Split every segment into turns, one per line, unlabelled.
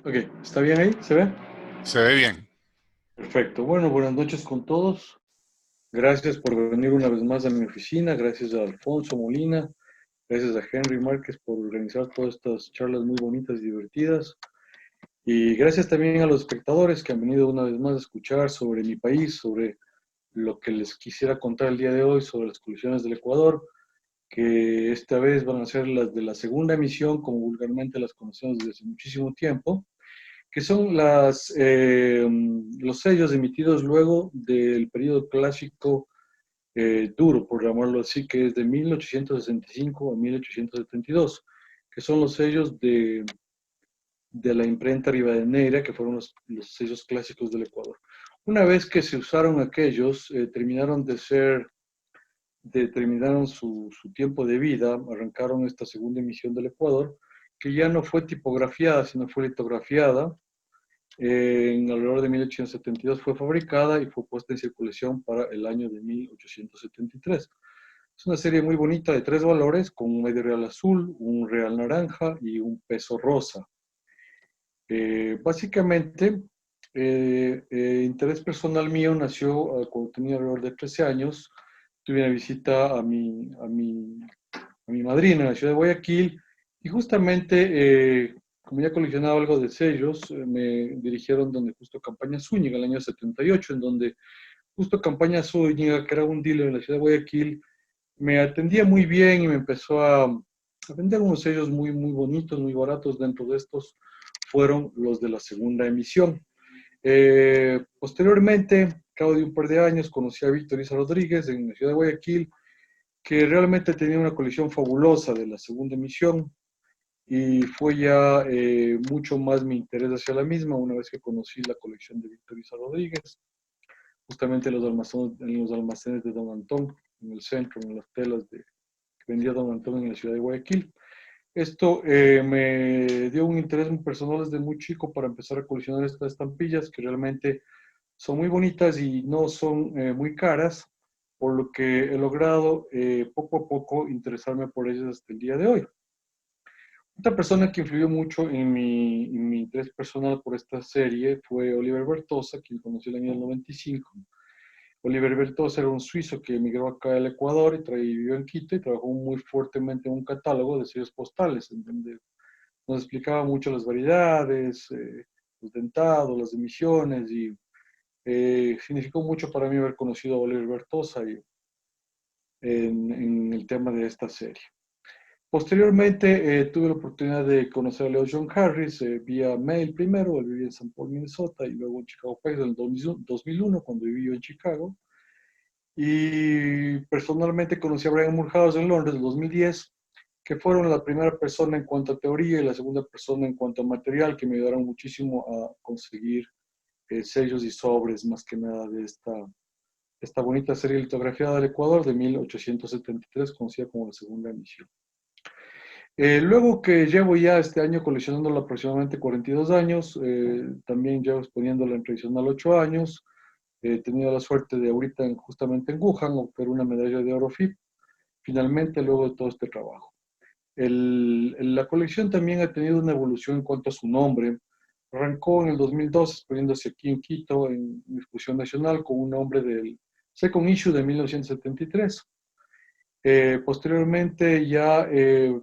Ok, ¿está bien ahí? ¿Se ve?
Se ve bien.
Perfecto. Bueno, buenas noches con todos. Gracias por venir una vez más a mi oficina. Gracias a Alfonso Molina. Gracias a Henry Márquez por organizar todas estas charlas muy bonitas y divertidas. Y gracias también a los espectadores que han venido una vez más a escuchar sobre mi país, sobre lo que les quisiera contar el día de hoy, sobre las colecciones del Ecuador, que esta vez van a ser las de la segunda emisión, como vulgarmente las conocemos desde hace muchísimo tiempo, que son los sellos emitidos luego del periodo clásico duro, por llamarlo así, que es de 1865 a 1872, que son los sellos de la imprenta Rivadeneira, que fueron los sellos clásicos del Ecuador. Una vez que se usaron aquellos, terminaron su tiempo de vida, arrancaron esta segunda emisión del Ecuador, que ya no fue tipografiada, sino fue litografiada en alrededor de 1872 fue fabricada y fue puesta en circulación para el año de 1873. Es una serie muy bonita de tres valores, con un medio real azul, un real naranja y un peso rosa. Básicamente, interés personal mío nació cuando tenía alrededor de 13 años. Tuve una visita a mi madrina en la ciudad de Guayaquil y justamente, como ya coleccionaba algo de sellos, me dirigieron donde Justo Campaña Zúñiga, en el año 78, en donde Justo Campaña Zúñiga, que era un dealer en la ciudad de Guayaquil, me atendía muy bien y me empezó a vender unos sellos muy, muy bonitos, muy baratos. Dentro de estos fueron los de la segunda emisión. Posteriormente, cabo de un par de años, conocí a Víctor Isa Rodríguez en la ciudad de Guayaquil, que realmente tenía una colección fabulosa de la segunda emisión y fue ya mucho más mi interés hacia la misma una vez que conocí la colección de Víctor Isa Rodríguez, justamente en los almacenes de Don Antón, en el centro, en las telas que vendía Don Antón en la ciudad de Guayaquil. Esto me dio un interés muy personal desde muy chico para empezar a coleccionar estas estampillas que realmente son muy bonitas y no son muy caras, por lo que he logrado poco a poco interesarme por ellas hasta el día de hoy. Otra persona que influyó mucho en mi interés personal por esta serie fue Oliver Bertosa, quien conocí en el año 95. Oliver Bertosa era un suizo que emigró acá al Ecuador y vivió en Quito y trabajó muy fuertemente en un catálogo de sellos postales, en donde nos explicaba mucho las variedades, los dentados, las emisiones, y significó mucho para mí haber conocido a Oliver Bertosa en el tema de esta serie. Posteriormente tuve la oportunidad de conocer a Leo John Harris vía mail primero. Él vivía en St. Paul, Minnesota, y luego en Chicago, País, en el 2001, cuando viví en Chicago. Y personalmente conocí a Brian Mulhouse en Londres en 2010, que fueron la primera persona en cuanto a teoría y la segunda persona en cuanto a material, que me ayudaron muchísimo a conseguir sellos y sobres, más que nada de esta bonita serie litografiada del Ecuador de 1873, conocida como la segunda emisión. Luego que llevo ya este año coleccionándola aproximadamente 42 años, también llevo exponiéndola en tradicional 8 años. He tenido la suerte de ahorita justamente en Wuhan obtener una medalla de oro FIP, finalmente luego de todo este trabajo. La colección también ha tenido una evolución en cuanto a su nombre. Arrancó en el 2002 exponiéndose aquí en Quito en discusión nacional con un nombre del Second Issue de 1973. Posteriormente, ya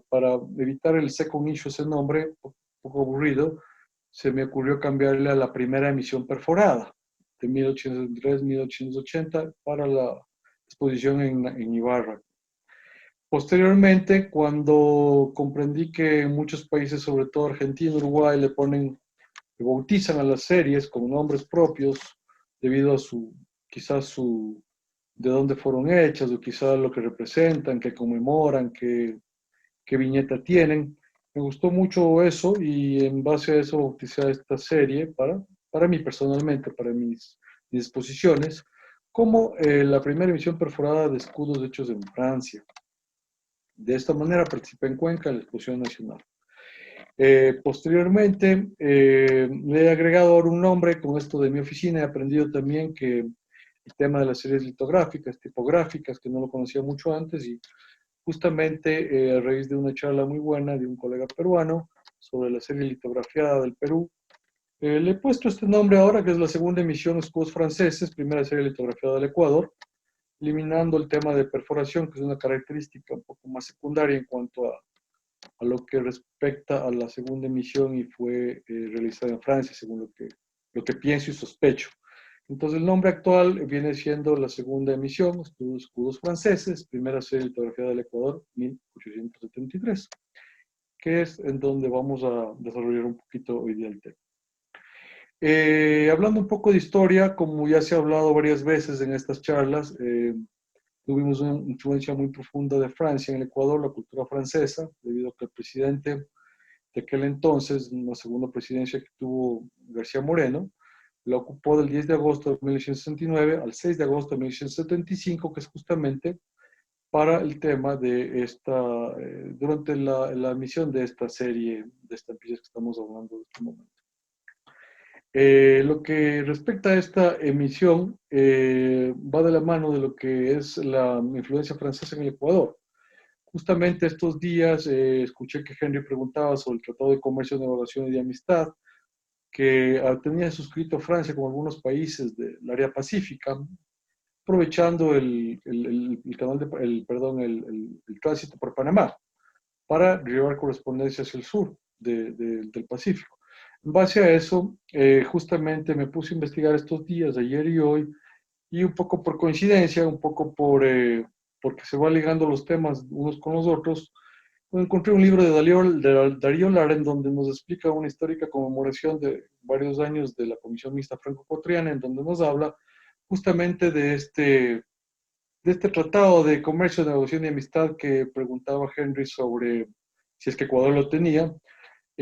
para evitar el second issue, ese nombre, un poco aburrido, se me ocurrió cambiarle a la primera emisión perforada de 1873-1880 para la exposición en Ibarra. Posteriormente, cuando comprendí que en muchos países, sobre todo Argentina, Uruguay, le bautizan a las series con nombres propios debido a quizás de dónde fueron hechas o quizás lo que representan, que conmemoran, qué viñeta tienen. Me gustó mucho eso y en base a eso bauticé a esta serie para mí personalmente, para mis exposiciones, como la primera emisión perforada de escudos hechos en Francia. De esta manera participé en Cuenca en la exposición nacional. Posteriormente, le he agregado ahora un nombre con esto de mi oficina. He aprendido también que el tema de las series litográficas, tipográficas, que no lo conocía mucho antes, y justamente a raíz de una charla muy buena de un colega peruano sobre la serie litografiada del Perú, Le he puesto este nombre ahora, que es la segunda emisión Escudos Franceses, primera serie litografiada del Ecuador, eliminando el tema de perforación, que es una característica un poco más secundaria en cuanto a lo que respecta a la segunda emisión y fue realizada en Francia, según lo que pienso y sospecho. Entonces el nombre actual viene siendo la segunda emisión, Escudos Franceses, primera serie litografiada del Ecuador, 1873, que es en donde vamos a desarrollar un poquito hoy día el tema. Hablando un poco de historia, como ya se ha hablado varias veces en estas charlas, tuvimos una influencia muy profunda de Francia en el Ecuador, la cultura francesa, debido a que el presidente de aquel entonces, la segunda presidencia que tuvo García Moreno, la ocupó del 10 de agosto de 1969 al 6 de agosto de 1975, que es justamente para el tema de durante la emisión de esta serie de estampillas que estamos hablando en este momento. Lo que respecta a esta emisión va de la mano de lo que es la influencia francesa en el Ecuador. Justamente estos días escuché que Henry preguntaba sobre el Tratado de Comercio, Navegación y de Amistad, que tenía suscrito Francia con algunos países del área pacífica, aprovechando el canal el tránsito por Panamá para llevar correspondencia hacia el sur del Pacífico. En base a eso, justamente me puse a investigar estos días, ayer y hoy, y un poco por coincidencia, un poco porque se van ligando los temas unos con los otros, encontré un libro de Darío Lara en donde nos explica una histórica conmemoración de varios años de la Comisión Mixta Franco-Ecuatoriana, en donde nos habla justamente de este tratado de comercio, negociación y amistad que preguntaba Henry sobre si es que Ecuador lo tenía,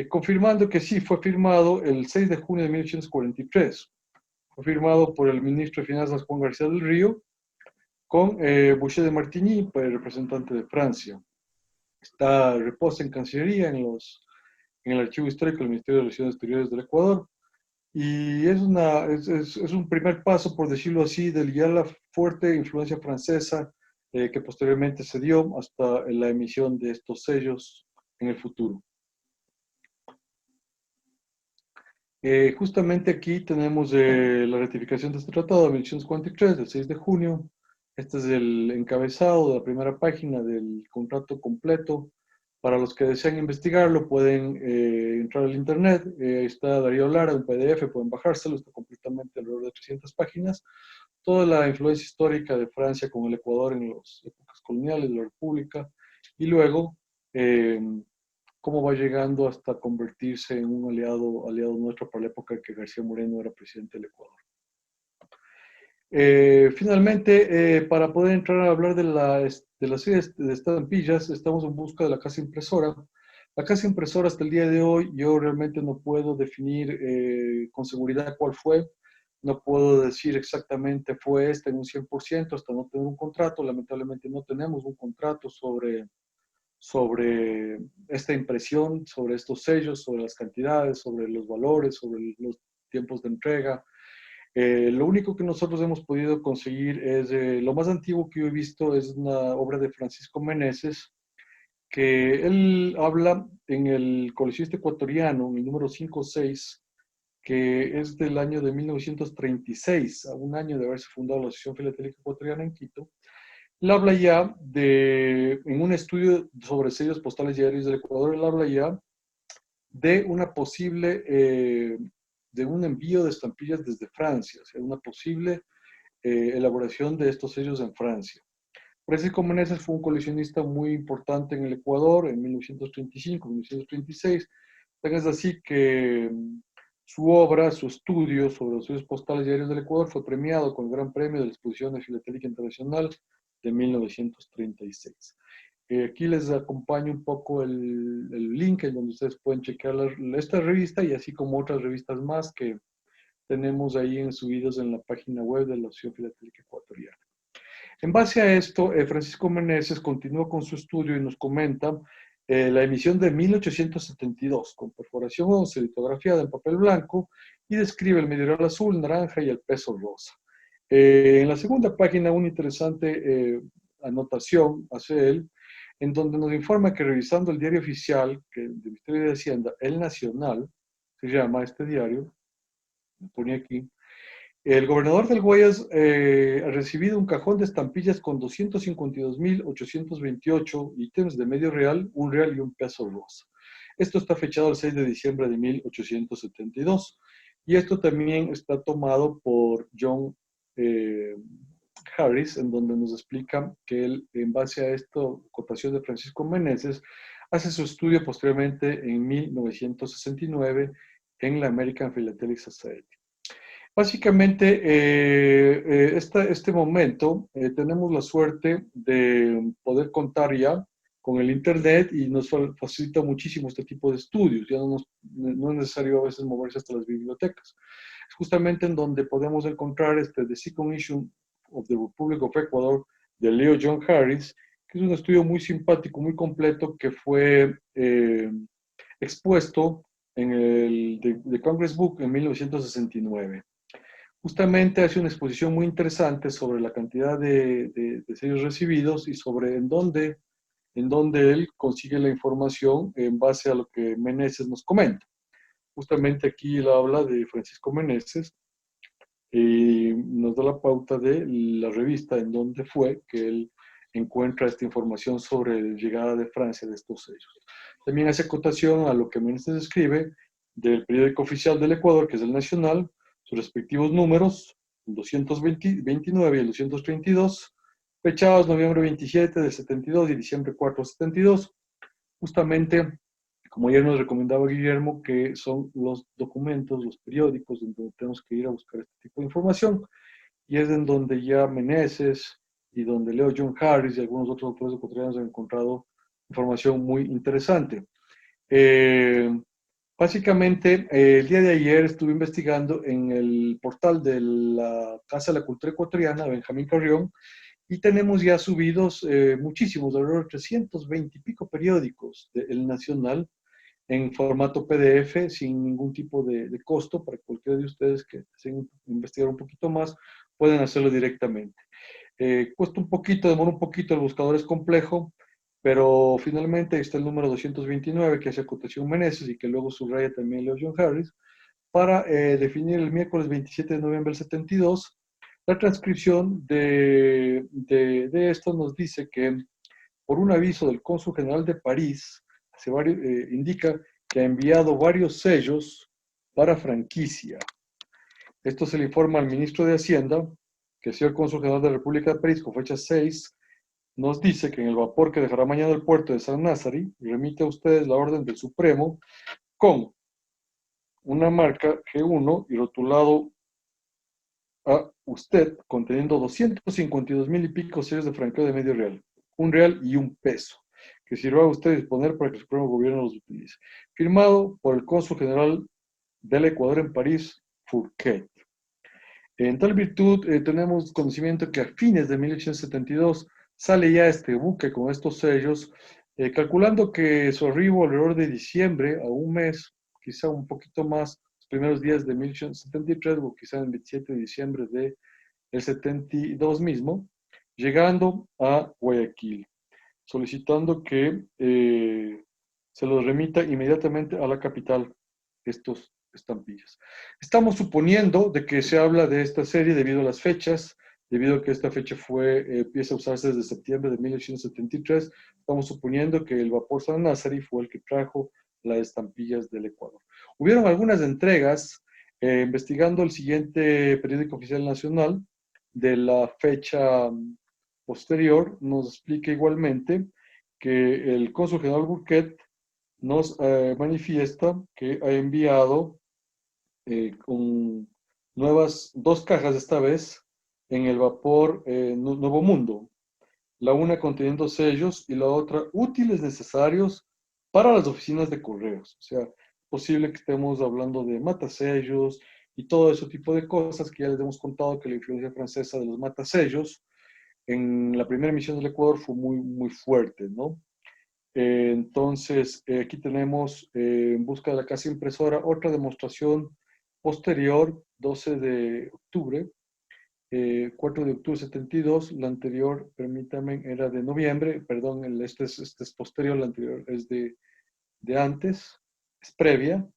confirmando que sí, fue firmado el 6 de junio de 1843. Fue firmado por el ministro de Finanzas Juan García del Río con Boucher de Martigny, el representante de Francia. Reposa en Cancillería, en el Archivo Histórico del Ministerio de Relaciones Exteriores del Ecuador. Y es un primer paso, por decirlo así, de ya la fuerte influencia francesa que posteriormente se dio hasta la emisión de estos sellos en el futuro. Justamente aquí tenemos la ratificación de este tratado de 1843, del 6 de junio. Este es el encabezado de la primera página del contrato completo. Para los que desean investigarlo, pueden entrar al internet. Ahí está Darío Lara, un PDF, pueden bajárselo, está completamente alrededor de 300 páginas. Toda la influencia histórica de Francia con el Ecuador en las épocas coloniales de la República. Y luego, eh, cómo va llegando hasta convertirse en un aliado nuestro para la época en que García Moreno era presidente del Ecuador. Finalmente, para poder entrar a hablar de la serie de estampillas, estamos en busca de la casa impresora. La casa impresora hasta el día de hoy, yo realmente no puedo definir con seguridad cuál fue. No puedo decir exactamente fue esta en un 100% hasta no tener un contrato. Lamentablemente no tenemos un contrato sobre esta impresión, sobre estos sellos, sobre las cantidades, sobre los valores, sobre los tiempos de entrega. Lo único que nosotros hemos podido conseguir es, lo más antiguo que yo he visto es una obra de Francisco Meneses, que él habla en el Coleccionista Ecuatoriano, en el número 5 o 6, que es del año de 1936, a un año de haberse fundado la Asociación Filatélica Ecuatoriana en Quito. Él habla ya en un estudio sobre sellos postales diarios del Ecuador, él habla ya de una posible, de un envío de estampillas desde Francia, o sea, una posible elaboración de estos sellos en Francia. Francisco Meneses fue un coleccionista muy importante en el Ecuador en 1935, 1936. Es así que su obra, su estudio sobre los sellos postales diarios del Ecuador fue premiado con el Gran Premio de la Exposición de Filatélica Internacional de 1936. Aquí les acompaño un poco el link en donde ustedes pueden chequear esta revista y así como otras revistas más que tenemos ahí subidos en la página web de la Asociación Filatélica Ecuatoriana. En base a esto, Francisco Meneses continúa con su estudio y nos comenta la emisión de 1872, con perforación 11 litografiada en papel blanco, y describe el medieval azul, naranja y el peso rosa. En la segunda página, una interesante anotación hace él, en donde nos informa que revisando el diario oficial del Ministerio de Hacienda, El Nacional, se llama este diario, ponía aquí. El gobernador del Guayas ha recibido un cajón de estampillas con 252.828 ítems de medio real, un real y un peso rosa. Esto está fechado el 6 de diciembre de 1872. Y esto también está tomado por John eh, Harris, en donde nos explica que él, en base a esta cotación de Francisco Meneses, hace su estudio posteriormente en 1969 en la American Philatelic Society. Básicamente, este momento tenemos la suerte de poder contar ya con el Internet y nos facilita muchísimo este tipo de estudios. Ya no es necesario a veces moverse hasta las bibliotecas. Es justamente en donde podemos encontrar The Second Issue of the Republic of Ecuador de Leo John Harris, que es un estudio muy simpático, muy completo, que fue expuesto en el The Congress Book en 1969. Justamente hace una exposición muy interesante sobre la cantidad de sellos recibidos y sobre en dónde él consigue la información en base a lo que Meneses nos comenta. Justamente aquí él habla de Francisco Meneses y nos da la pauta de la revista en donde fue que él encuentra esta información sobre la llegada de Francia de estos sellos. También hace acotación a lo que Meneses escribe del periódico oficial del Ecuador, que es el Nacional, sus respectivos números, el 229 y el 232, fechados noviembre 27 del 72 y diciembre 4 del 72, justamente, como ayer nos recomendaba Guillermo, que son los documentos, los periódicos, en donde tenemos que ir a buscar este tipo de información, y es en donde ya Meneses y donde Leo John Harris y algunos otros autores ecuatorianos han encontrado información muy interesante. Eh, Básicamente, el día de ayer estuve investigando en el portal de la Casa de la Cultura Ecuatoriana, Benjamín Carrión, y tenemos ya subidos muchísimos, alrededor de 320 y pico periódicos del Nacional en formato PDF, sin ningún tipo de costo para cualquiera de ustedes que deseen investigar un poquito más, pueden hacerlo directamente. Cuesta un poquito, demora un poquito, el buscador es complejo, pero finalmente está el número 229 que hace acotación Meneses y que luego subraya también Leo John Harris, para definir el miércoles 27 de noviembre del 72. La transcripción de esto nos dice que por un aviso del cónsul general de París, indica que ha enviado varios sellos para franquicia. Esto se le informa al ministro de Hacienda, que el señor cónsul general de la República de París, con fecha 6, nos dice que en el vapor que dejará mañana el puerto de San Nazari, remite a ustedes la orden del Supremo con una marca G1 y rotulado a usted, conteniendo 252,000 y pico sellos de franqueo de medio real, un real y un peso, que sirva a usted disponer para que el Supremo Gobierno los utilice. Firmado por el cónsul general del Ecuador en París, Fourquet. En tal virtud, tenemos conocimiento que a fines de 1872 sale ya este buque con estos sellos, calculando que su arribo alrededor de diciembre, a un mes, quizá un poquito más, los primeros días de 1873, o quizá el 27 de diciembre del 72 mismo, llegando a Guayaquil, solicitando que se los remita inmediatamente a la capital estos estampillas. Estamos suponiendo de que se habla de esta serie debido a las fechas, debido a que esta fecha empieza a usarse desde septiembre de 1873, estamos suponiendo que el vapor San Nazari fue el que trajo las estampillas del Ecuador. Hubieron algunas entregas, investigando el siguiente periódico oficial nacional, de la fecha posterior, nos explica igualmente que el cónsul general Burquet nos manifiesta que ha enviado con nuevas 2 cajas esta vez en el vapor Nuevo Mundo, la una conteniendo sellos y la otra útiles necesarios para las oficinas de correos. O sea, es posible que estemos hablando de matasellos y todo ese tipo de cosas que ya les hemos contado, que la influencia francesa de los matasellos en la primera misión del Ecuador fue muy, muy fuerte, ¿no? Entonces, aquí tenemos, en busca de la casa impresora, otra demostración posterior, 12 de octubre, 4 de octubre 72. La anterior, permítanme, era de noviembre, perdón, este es posterior, la anterior es de antes, es previa,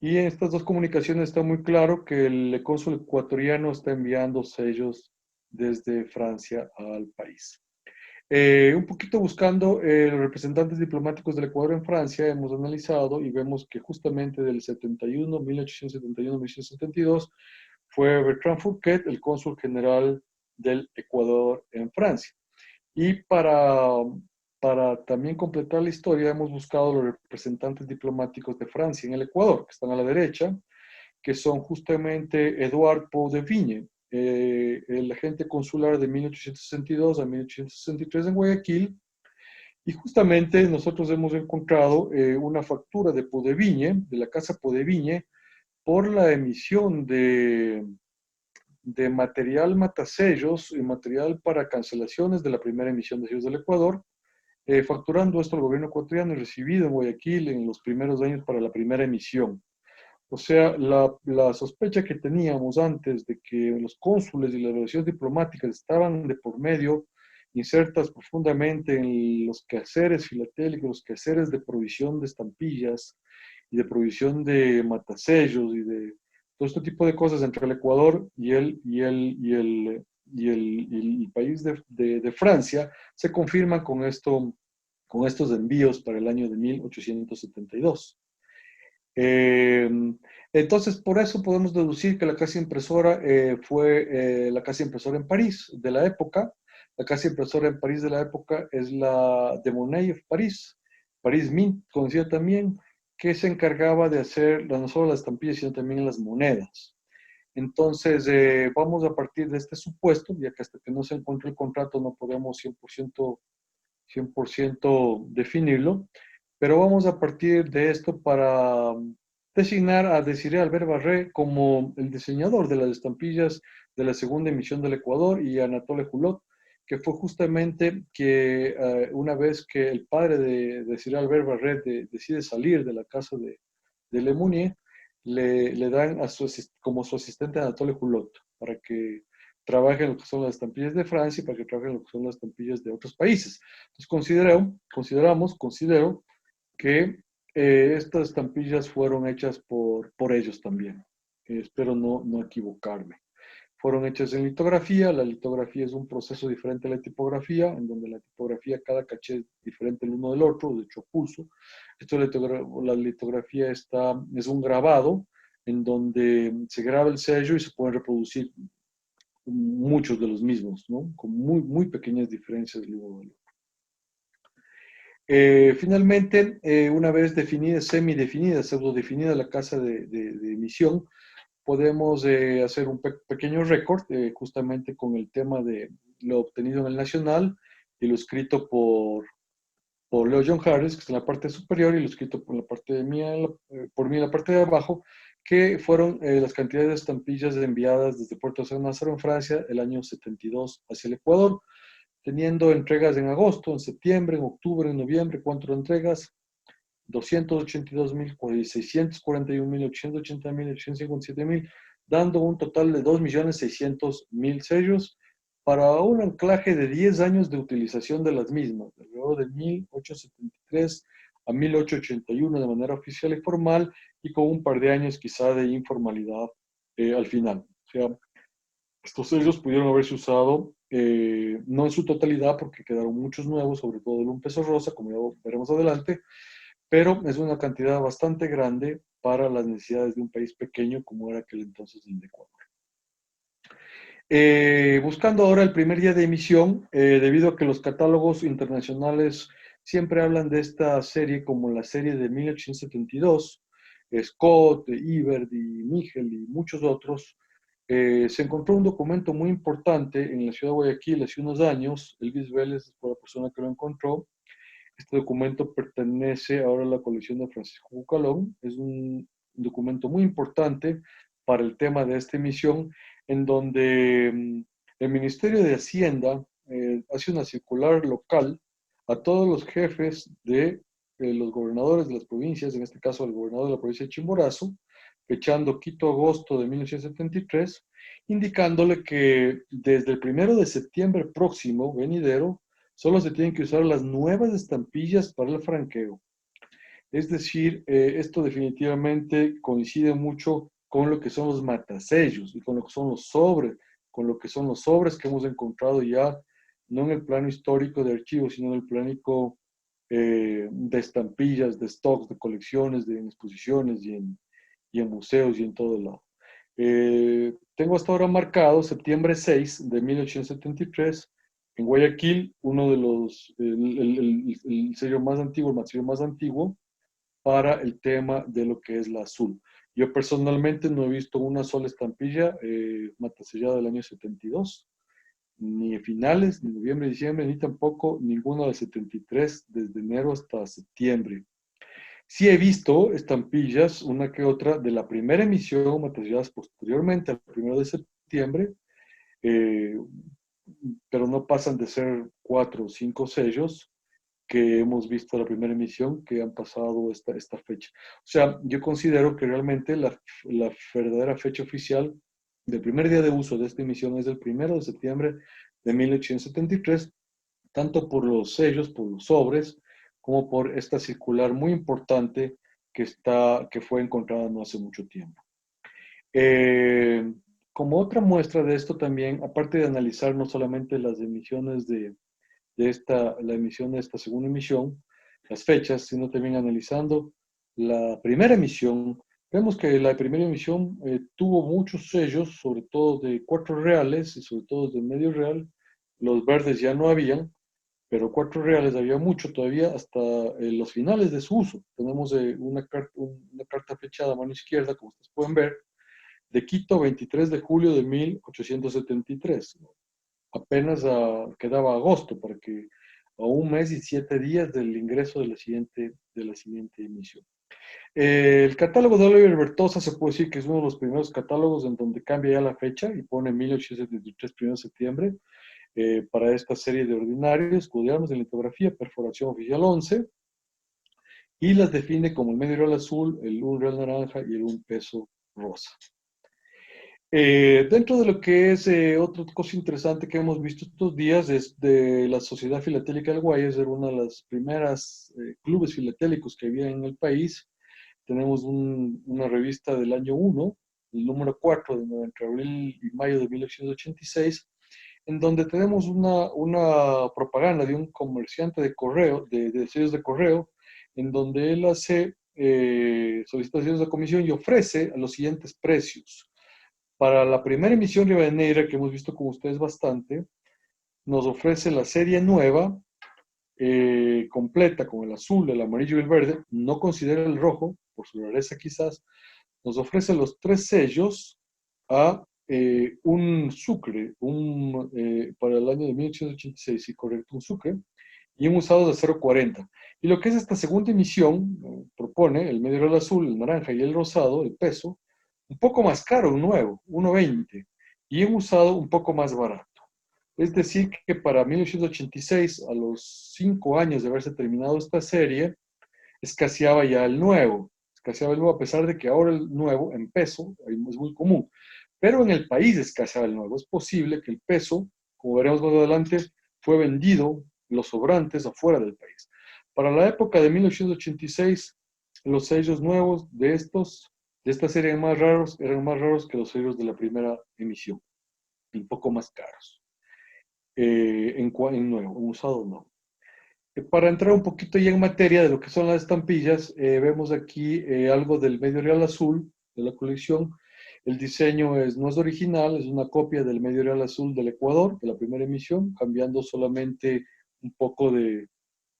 Y en estas dos comunicaciones está muy claro que el cónsul ecuatoriano está enviando sellos desde Francia al país. Un poquito buscando los representantes diplomáticos del Ecuador en Francia, hemos analizado y vemos que justamente del 71, 1871, 1872, fue Bertrand Fourquet el cónsul general del Ecuador en Francia. Y para también completar la historia, hemos buscado los representantes diplomáticos de Francia en el Ecuador, que están a la derecha, que son justamente Edouard Pou de Vigne, el agente consular de 1862 a 1863 en Guayaquil, y justamente nosotros hemos encontrado una factura de Pou de Vigne, de la casa Pou de Vigne, por la emisión de material matasellos y material para cancelaciones de la primera emisión de sellos del Ecuador, facturando esto al gobierno ecuatoriano y recibido en Guayaquil en los primeros años para la primera emisión. O sea, la sospecha que teníamos antes de que los cónsules y las relaciones diplomáticas estaban de por medio, insertas profundamente en los quehaceres filatélicos, los quehaceres de provisión de estampillas y de provisión de matasellos y de todo este tipo de cosas entre el Ecuador y el país de Francia, se confirman con estos envíos para el año de 1872. Eh, entonces, por eso podemos deducir que la casa impresora fue la casa impresora en París de la época. La casa impresora en París de la época es la de Monet of París, París Mint, conocida también, que se encargaba de hacer no solo las estampillas, sino también las monedas. Entonces, vamos a partir de este supuesto, ya que hasta que no se encuentre el contrato no podemos 100% definirlo, pero vamos a partir de esto para designar a Desiré Albert Barré como el diseñador de las estampillas de la segunda emisión del Ecuador y a Anatole Hulot, que fue justamente que una vez que el padre de Desiré Albert Barré decide salir de la casa de Lemonnier, le dan como su asistente a Anatole Hulot para que trabaje en lo que son las estampillas de Francia y para que trabaje en lo que son las estampillas de otros países. Entonces considero que estas estampillas fueron hechas por ellos también. Espero no equivocarme. Fueron hechas en litografía. La litografía es un proceso diferente a la tipografía, en donde la tipografía, cada caché es diferente el uno del otro, de hecho pulso. La litografía es un grabado en donde se graba el sello y se pueden reproducir muchos de los mismos, ¿no? Con muy pequeñas diferencias del uno del otro. Finalmente, una vez definida, semidefinida, pseudodefinida la casa de emisión, podemos hacer un pequeño récord justamente con el tema de lo obtenido en el Nacional y lo escrito por Leo John Harris, que está en la parte superior, y lo escrito por, la parte de mí, por mí en la parte de abajo, que fueron las cantidades de estampillas enviadas desde Puerto San Lázaro en Francia el año 72 hacia el Ecuador, teniendo entregas en agosto, en septiembre, en octubre, en noviembre, 4 entregas, 282.641.000, 880.000, 857.000, dando un total de 2.600.000 sellos para un anclaje de 10 años de utilización de las mismas, alrededor de 1873 a 1881 de manera oficial y formal, y con un par de años quizá de informalidad al final. O sea, estos sellos pudieron haberse usado, no en su totalidad, porque quedaron muchos nuevos, sobre todo el un peso rosa, como ya veremos adelante, pero es una cantidad bastante grande para las necesidades de un país pequeño como era aquel entonces el de Ecuador. Buscando ahora el primer día de emisión, debido a que los catálogos internacionales siempre hablan de esta serie como la serie de 1872, Scott, Ibert y Miguel y muchos otros, se encontró un documento muy importante en la ciudad de Guayaquil hace unos años. Elvis Vélez fue la persona que lo encontró. Este documento pertenece ahora a la colección de Francisco Bucalón. Es un documento muy importante para el tema de esta emisión, en donde el Ministerio de Hacienda hace una circular local a todos los jefes de los gobernadores de las provincias, en este caso al gobernador de la provincia de Chimborazo, fechando Quito-agosto de 1973, indicándole que desde el 1 de septiembre próximo, venidero, solo se tienen que usar las nuevas estampillas para el franqueo. Es decir, esto definitivamente coincide mucho con lo que son los matasellos y con lo que son los sobres, con lo que son los sobres que hemos encontrado ya, no en el plano histórico de archivos, sino en el plano de estampillas, de stocks, de colecciones, de en exposiciones y en museos y en todo lado. Tengo hasta ahora marcado septiembre 6 de 1873 en Guayaquil, uno de los, el sello más antiguo, el sello más antiguo para el tema de lo que es la azul. Yo personalmente no he visto una sola estampilla matasellada del año 72, ni finales, ni noviembre, diciembre, ni tampoco ninguna del 73, desde enero hasta septiembre. Sí he visto estampillas, una que otra, de la primera emisión, materializadas posteriormente al 1 de septiembre, eh, pero no pasan de ser 4 o 5 sellos que hemos visto la primera emisión que han pasado esta fecha. O sea, yo considero que realmente la verdadera fecha oficial del primer día de uso de esta emisión es el 1 de septiembre de 1873, tanto por los sellos, por los sobres, como por esta circular muy importante que fue encontrada no hace mucho tiempo. Eh, Como otra muestra de esto también, aparte de analizar no solamente las emisiones la emisión de esta segunda emisión, las fechas, sino también analizando la primera emisión, vemos que la primera emisión tuvo muchos sellos, sobre todo de 4 reales y sobre todo de medio real. Los verdes ya no habían, pero 4 reales había mucho todavía hasta los finales de su uso. Tenemos una carta fechada a mano izquierda, como ustedes pueden ver, de Quito, 23 de julio de 1873. Apenas quedaba agosto para que a 1 mes y 7 días del ingreso de la siguiente emisión. El catálogo de Oliver Bertosa se puede decir que es uno de los primeros catálogos en donde cambia ya la fecha y pone 1873, 1 de septiembre, para esta serie de ordinarios, codiamos de litografía, perforación oficial 11, y las define como el medio real azul, el 1 real naranja y el 1 peso rosa. Dentro de lo que es otra cosa interesante que hemos visto estos días es de la Sociedad Filatélica del Guayas, era una de las primeras clubes filatélicos que había en el país. Tenemos una revista del año 1, el número 4, entre abril y mayo de 1886, en donde tenemos una propaganda de un comerciante de correo, de sellos de correo, en donde él hace solicitaciones de comisión y ofrece a los siguientes precios. Para la primera emisión Rivadeneira, que hemos visto con ustedes bastante, nos ofrece la serie nueva, completa, con el azul, el amarillo y el verde. No considera el rojo, por su rareza quizás. Nos ofrece los 3 sellos a un sucre, para el año de 1886, sí, correcto, un sucre, y un usado de 0,40. Y lo que es esta segunda emisión, propone el medio real azul, el naranja y el rosado, el peso, un poco más caro, un nuevo, 1,20, y un usado un poco más barato. Es decir, que para 1886, a los 5 años de haberse terminado esta serie, escaseaba ya el nuevo. Escaseaba el nuevo, a pesar de que ahora el nuevo en peso es muy común. Pero en el país escaseaba el nuevo. Es posible que el peso, como veremos más adelante, fue vendido, los sobrantes, afuera del país. Para la época de 1886, los sellos nuevos de esta serie eran más raros que los sellos de la primera emisión, un poco más caros. En nuevo, en usado no. Para entrar un poquito ya en materia de lo que son las estampillas, vemos aquí algo del medio real azul de la colección. El diseño no es original, es una copia del medio real azul del Ecuador, de la primera emisión, cambiando solamente un poco de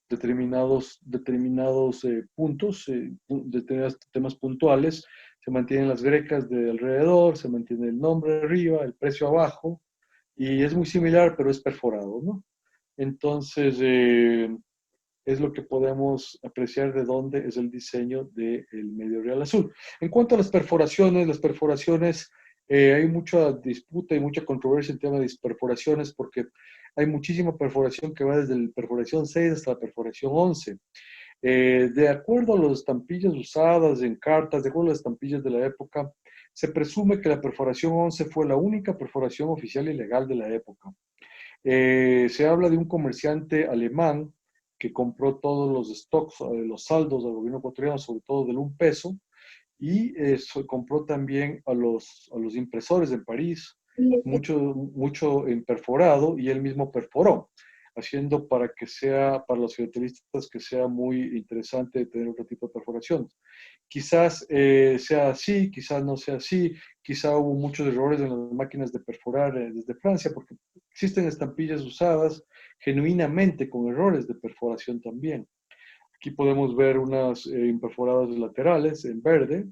determinados puntos, determinados temas puntuales. Se mantienen las grecas de alrededor, se mantiene el nombre arriba, el precio abajo, y es muy similar, pero es perforado, ¿no? Entonces, es lo que podemos apreciar de dónde es el diseño del medio real azul. En cuanto a las perforaciones, hay mucha disputa y mucha controversia en tema de perforaciones, porque hay muchísima perforación que va desde la perforación 6 hasta la perforación 11. De acuerdo a las estampillas usadas en cartas, de acuerdo a las estampillas de la época, se presume que la perforación 11 fue la única perforación oficial y legal de la época. Se habla de un comerciante alemán que compró todos los stocks, los saldos del gobierno ecuatoriano, sobre todo del 1 peso, y compró también a los impresores en París, mucho en perforado, y él mismo perforó, haciendo para que sea, para los filatelistas, que sea muy interesante tener otro tipo de perforaciones. Quizás sea así, quizás no sea así, quizá hubo muchos errores en las máquinas de perforar desde Francia, porque existen estampillas usadas genuinamente con errores de perforación también. Aquí podemos ver unas imperforadas laterales en verde,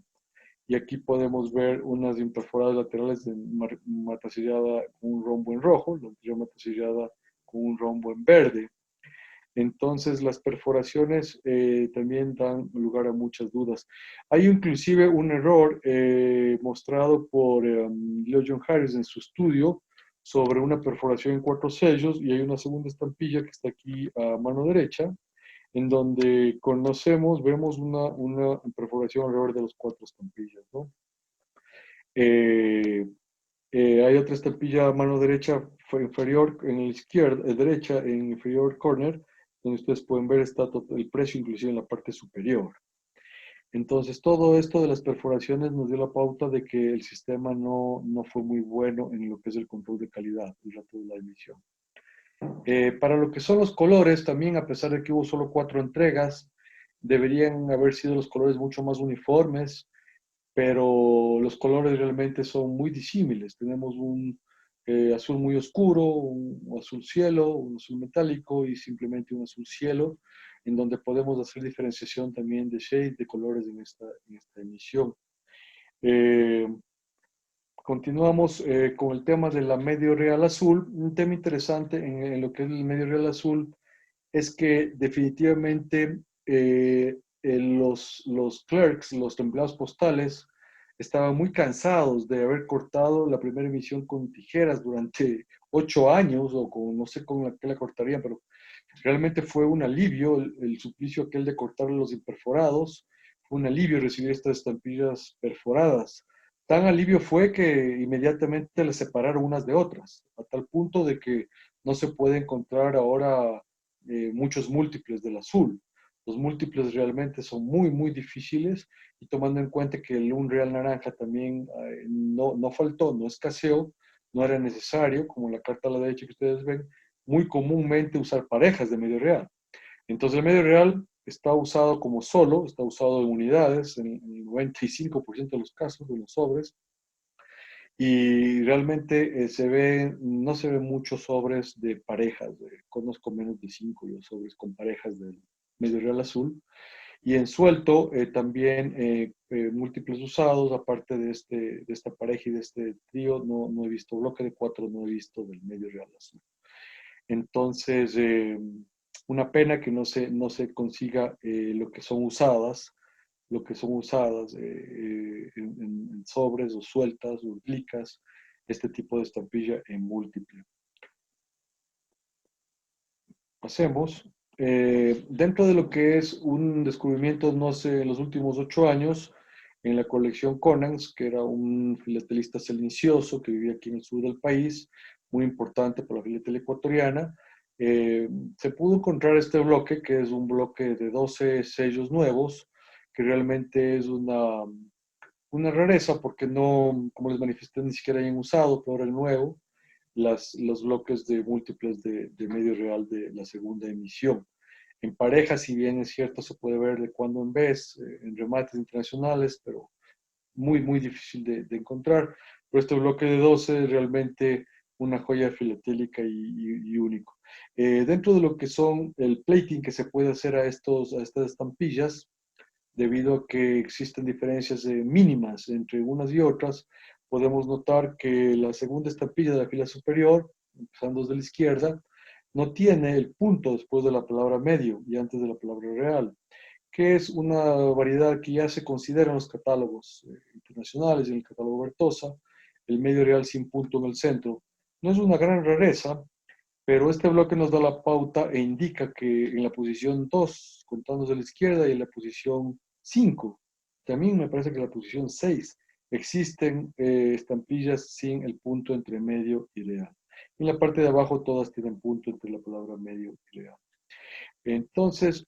y aquí podemos ver unas imperforadas laterales de matasillada con un rombo en rojo, la anterior matasillada con un rombo en verde. Entonces, las perforaciones también dan lugar a muchas dudas. Hay inclusive un error mostrado por Leo John Harris en su estudio sobre una perforación en 4 sellos, y hay una segunda estampilla que está aquí a mano derecha, en donde vemos una perforación alrededor de los 4 estampillas, ¿no? Eh, hay otra estampilla a mano derecha inferior, en la izquierda, derecha, en inferior corner, donde ustedes pueden ver está el precio inclusive en la parte superior. Entonces, todo esto de las perforaciones nos dio la pauta de que el sistema no fue muy bueno en lo que es el control de calidad, el rato de la emisión. Para lo que son los colores, también a pesar de que hubo solo 4 entregas, deberían haber sido los colores mucho más uniformes, pero los colores realmente son muy disímiles. Tenemos un azul muy oscuro, un azul cielo, un azul metálico y simplemente un azul cielo, en donde podemos hacer diferenciación también de shade, de colores en esta emisión. Eh, Continuamos con el tema de la medio real azul. Un tema interesante en lo que es el medio real azul es que definitivamente los clerks, los empleados postales, estaban muy cansados de haber cortado la primera emisión con tijeras durante 8 años, o con, no sé con qué la cortarían, pero realmente fue un alivio el suplicio aquel de cortar los imperforados, fue un alivio recibir estas estampillas perforadas. Tan alivio fue que inmediatamente las separaron unas de otras, a tal punto de que no se puede encontrar ahora muchos múltiples del azul. Los múltiples realmente son muy, muy difíciles, y tomando en cuenta que el un real naranja también no faltó, no escaseó, no era necesario, como la carta a la derecha que ustedes ven, muy comúnmente usar parejas de medio real. Entonces el medio real está usado como solo, está usado en unidades, en el 95% de los casos de los sobres, y realmente no se ven muchos sobres de parejas, conozco menos de 5 yo sobres con parejas del medio real azul, y en suelto también múltiples usados, aparte de esta pareja y de este trío, no he visto bloque de 4, no he visto del medio real azul. Entonces, una pena que no se consiga lo que son usadas en sobres o sueltas o duplicas, este tipo de estampilla en múltiple. Pasemos. Dentro de lo que es un descubrimiento, no sé, en los últimos 8 años, en la colección Conans, que era un filatelista silencioso que vivía aquí en el sur del país, muy importante para la filatelia ecuatoriana, se pudo encontrar este bloque, que es un bloque de 12 sellos nuevos, que realmente es una rareza, porque no, como les manifesté, ni siquiera hayan usado, pero el nuevo, los bloques de múltiples de medio real de la segunda emisión. En pareja, si bien es cierto, se puede ver de cuando en vez, en remates internacionales, pero muy, muy difícil de encontrar. Pero este bloque de 12 es realmente una joya filatélica y único. Dentro de lo que son el plating que se puede hacer a estas estampillas, debido a que existen diferencias mínimas entre unas y otras, podemos notar que la segunda estampilla de la fila superior, empezando desde la izquierda, no tiene el punto después de la palabra medio y antes de la palabra real, que es una variedad que ya se considera en los catálogos internacionales y en el catálogo Bertosa, el medio real sin punto en el centro. No es una gran rareza, pero este bloque nos da la pauta e indica que en la posición 2, contando de la izquierda, y en la posición 5, también me parece que en la posición 6, existen estampillas sin el punto entre medio y real. En la parte de abajo todas tienen punto entre la palabra medio y real. Entonces,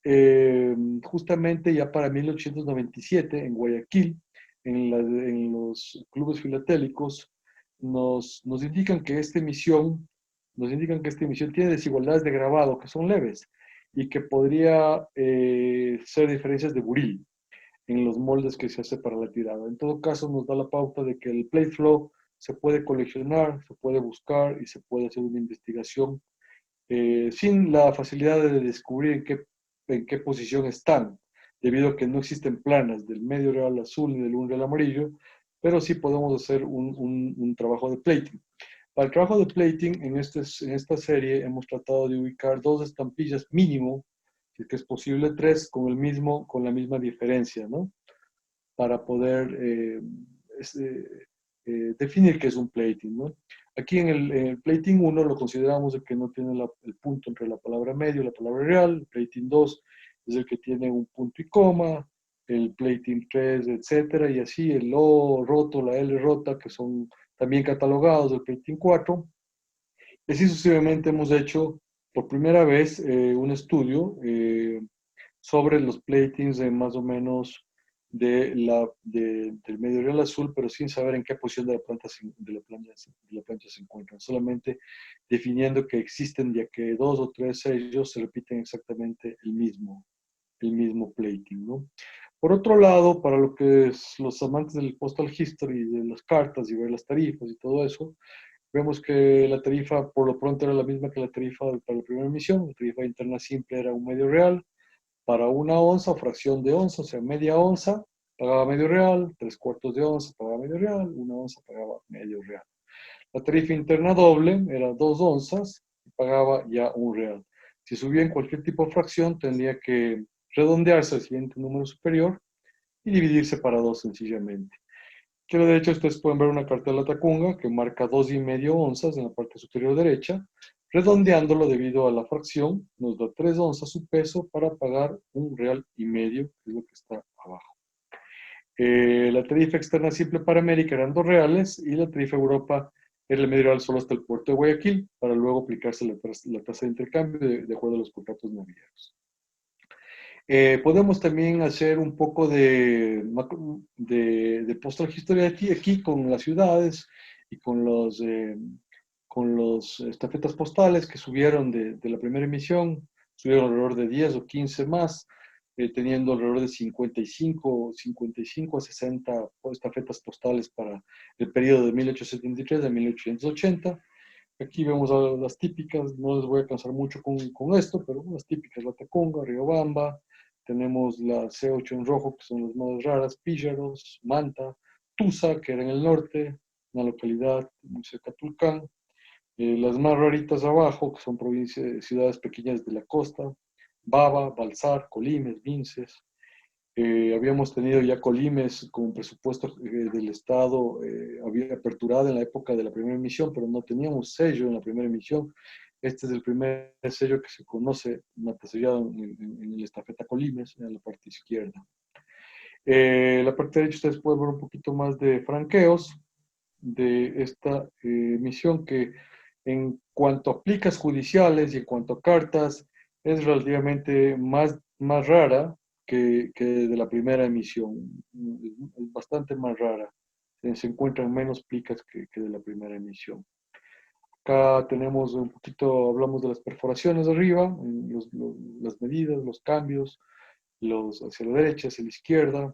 justamente ya para 1897, en Guayaquil, en los clubes filatélicos, nos indican que esta emisión tiene desigualdades de grabado que son leves y que podría ser diferencias de buril en los moldes que se hace para la tirada. En todo caso, nos da la pauta de que el plate flow se puede coleccionar, se puede buscar y se puede hacer una investigación sin la facilidad de descubrir en qué posición están, debido a que no existen planas del medio real azul ni del un real amarillo, pero sí podemos hacer un trabajo de plating. Para el trabajo de plating, en esta serie hemos tratado de ubicar dos estampillas mínimo, si es que es posible tres, con la misma diferencia, ¿no? Para poder definir qué es un plating, ¿no? Aquí en el plating 1 lo consideramos el que no tiene el punto entre la palabra medio y la palabra real. El plating 2 es el que tiene un punto y coma. El plating 3, etcétera, y así el O roto, la L rota, que son también catalogados del plating 4. Y así sucesivamente hemos hecho por primera vez un estudio sobre los platings de más o menos del medio real azul, pero sin saber en qué posición de la plancha se encuentran, solamente definiendo que existen ya que dos o tres sellos se repiten exactamente el mismo plating, ¿no? Por otro lado, para lo que es los amantes del postal history, de las cartas y ver las tarifas y todo eso, vemos que la tarifa por lo pronto era la misma que la tarifa para la primera emisión. La tarifa interna simple era un medio real. Para una onza, fracción de onza, o sea, media onza, pagaba medio real, tres cuartos de onza, pagaba medio real, una onza pagaba medio real. La tarifa interna doble era 2 onzas y pagaba ya un real. Si subía en cualquier tipo de fracción, tendría que redondearse al siguiente número superior y dividirse para dos sencillamente. Aquí a la derecha ustedes pueden ver una cartela Tacunga que marca 2,5 onzas en la parte superior derecha. Redondeándolo debido a la fracción, nos da 3 onzas su peso para pagar un real y medio, que es lo que está abajo. La tarifa externa simple para América eran 2 reales y la tarifa Europa era el medio real solo hasta el puerto de Guayaquil, para luego aplicarse la tasa de intercambio de acuerdo a los contratos navieros. Podemos también hacer un poco de postal history aquí con las ciudades y con los estafetas postales que subieron de la primera emisión, subieron alrededor de 10 o 15 más, teniendo alrededor de 55 a 60 estafetas postales para el periodo de 1873 a 1880. Aquí vemos las típicas, no les voy a cansar mucho con esto, pero las típicas, la Tacunga, Riobamba, tenemos la C8 en rojo, que son las más raras, Píllaros, Manta, Tusa, que era en el norte, una localidad muy cerca de Tulcán, las más raritas abajo, que son ciudades pequeñas de la costa, Baba, Balsar, Colimes, Vinces. Habíamos tenido ya Colimes con presupuesto del Estado, había aperturado en la época de la primera emisión, pero no teníamos sello en la primera emisión. Este es el primer sello que se conoce, matasellado en el estafeta Colimes, en la parte izquierda. La parte derecha ustedes pueden ver un poquito más de franqueos de esta emisión que en cuanto a plicas judiciales y en cuanto a cartas es relativamente más rara que de la primera emisión. Es bastante más rara. Se encuentran menos plicas que de la primera emisión. Acá tenemos un poquito, hablamos de las perforaciones arriba, las medidas, los cambios, hacia la derecha, hacia la izquierda,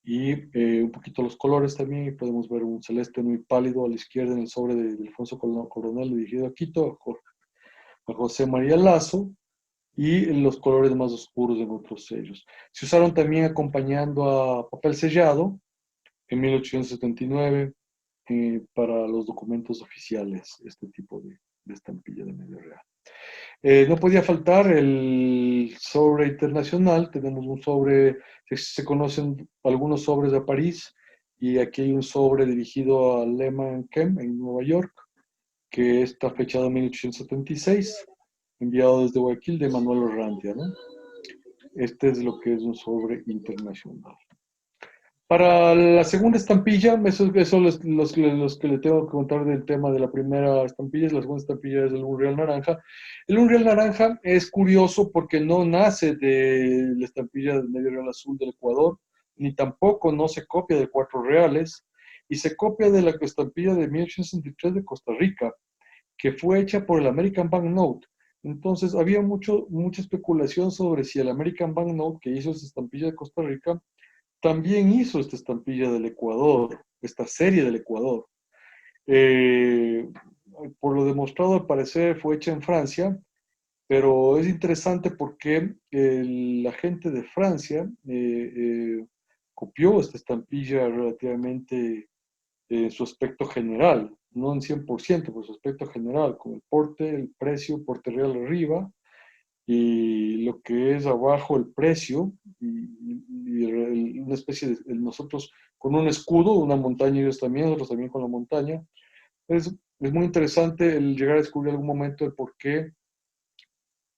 y un poquito los colores también. Y podemos ver un celeste muy pálido a la izquierda en el sobre de Alfonso Coronel dirigido a Quito, a José María Lazo, y los colores más oscuros en otros sellos. Se usaron también acompañando a papel sellado en 1879 para los documentos oficiales, este tipo de estampilla de medio real. No podía faltar el sobre internacional. Tenemos un sobre, se conocen algunos sobres de París, y aquí hay un sobre dirigido a Lehman Kem en Nueva York, que está fechado en 1876, enviado desde Guayaquil de Manuel Orrantia, ¿no? Este es lo que es un sobre internacional. Para la segunda estampilla, eso los que le tengo que contar del tema de la primera estampilla, la segunda estampilla es el Unreal Naranja. El Unreal Naranja es curioso porque no nace de la estampilla del medio real azul del Ecuador, ni tampoco no se copia de cuatro reales, y se copia de la estampilla de 1863 de Costa Rica, que fue hecha por el American Banknote. Entonces había mucha especulación sobre si el American Banknote que hizo esa estampilla de Costa Rica también hizo esta estampilla del Ecuador, esta serie del Ecuador. Eh, por lo demostrado, al parecer fue hecha en Francia, pero es interesante porque la gente de Francia copió esta estampilla relativamente en su aspecto general, no en 100%, pero su aspecto general, con el porte, el precio, porte real arriba, y lo que es abajo el precio, una especie de nosotros con un escudo, una montaña, ellos también, nosotros también con la montaña. Es muy interesante el llegar a descubrir algún momento el por qué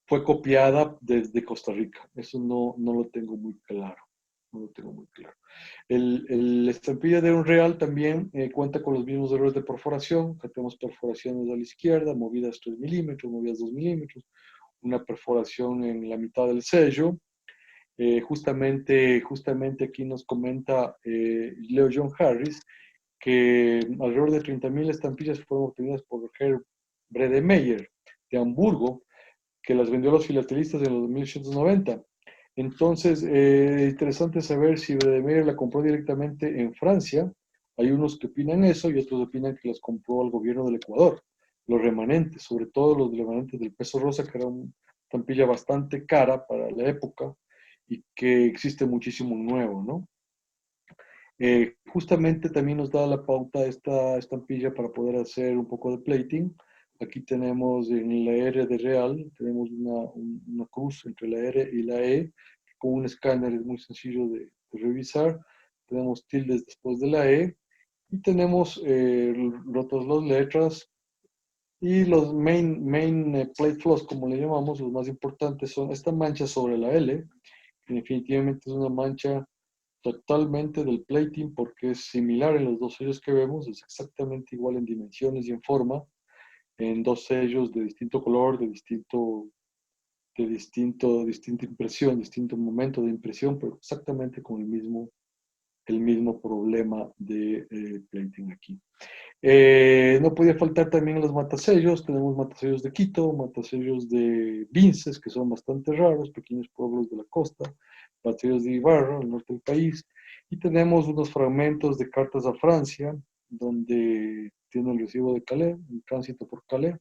fue copiada desde Costa Rica. Eso no lo tengo muy claro. No lo tengo muy claro. La estampilla de un real también cuenta con los mismos errores de perforación, que tenemos perforaciones a la izquierda, movidas 3 milímetros, movidas 2 milímetros, una perforación en la mitad del sello. Justamente aquí nos comenta Leo John Harris que alrededor de 30.000 estampillas fueron obtenidas por Herr Bredemeyer de Hamburgo, que las vendió a los filatelistas en los 1890. Entonces, interesante saber si Bredemeyer la compró directamente en Francia. Hay unos que opinan eso y otros opinan que las compró al gobierno del Ecuador. Los remanentes, sobre todo los remanentes del peso rosa, que era una estampilla bastante cara para la época y que existe muchísimo nuevo, ¿no? Justamente también nos da la pauta esta estampilla para poder hacer un poco de plating. Aquí tenemos en la R de Real, tenemos una cruz entre la R y la E, que con un escáner es muy sencillo de revisar. Tenemos tildes después de la E y tenemos rotas las letras y los main plate flows, como le llamamos, los más importantes son esta mancha sobre la L, que definitivamente es una mancha totalmente del plating porque es similar en los dos sellos que vemos, es exactamente igual en dimensiones y en forma, en dos sellos de distinto color, distinta impresión, distinto momento de impresión, pero exactamente con el mismo problema de plating aquí. No podía faltar también los matasellos. Tenemos matasellos de Quito, matasellos de Vinces, que son bastante raros, pequeños pueblos de la costa, matasellos de Ibarra, al norte del país. Y tenemos unos fragmentos de cartas a Francia, donde tiene el recibo de Calais, el tránsito por Calais.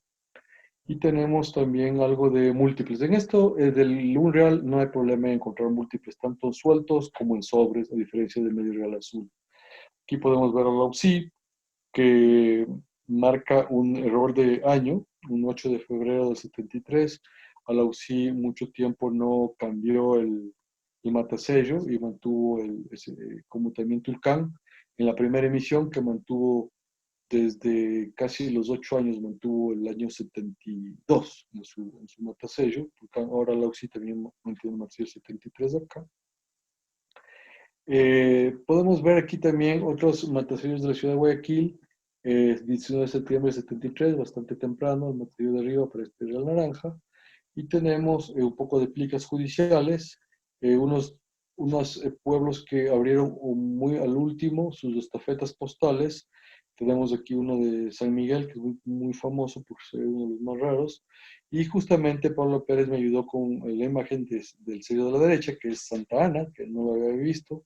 Y tenemos también algo de múltiples. En esto, del Unreal, no hay problema en encontrar múltiples, tanto sueltos como en sobres, a diferencia del medio real azul. Aquí podemos ver a la UPSI, que marca un error de año, un 8 de febrero del 73. A la UCI mucho tiempo no cambió el matasello y mantuvo como también Tulcán en la primera emisión que mantuvo desde casi los 8 años, mantuvo el año 72 en su matasello. Tulcán, ahora la UCI también mantiene el matasello 73 acá. Podemos ver aquí también otros matasellos de la ciudad de Guayaquil, 19 de septiembre de 73, bastante temprano, el matasello de arriba para este Real Naranja. Y tenemos un poco de plicas judiciales, unos pueblos que abrieron muy al último sus estafetas postales. Tenemos aquí uno de San Miguel, que es muy famoso por ser uno de los más raros. Y justamente Pablo Pérez me ayudó con la imagen del sello de la derecha, que es Santa Ana, que no lo había visto,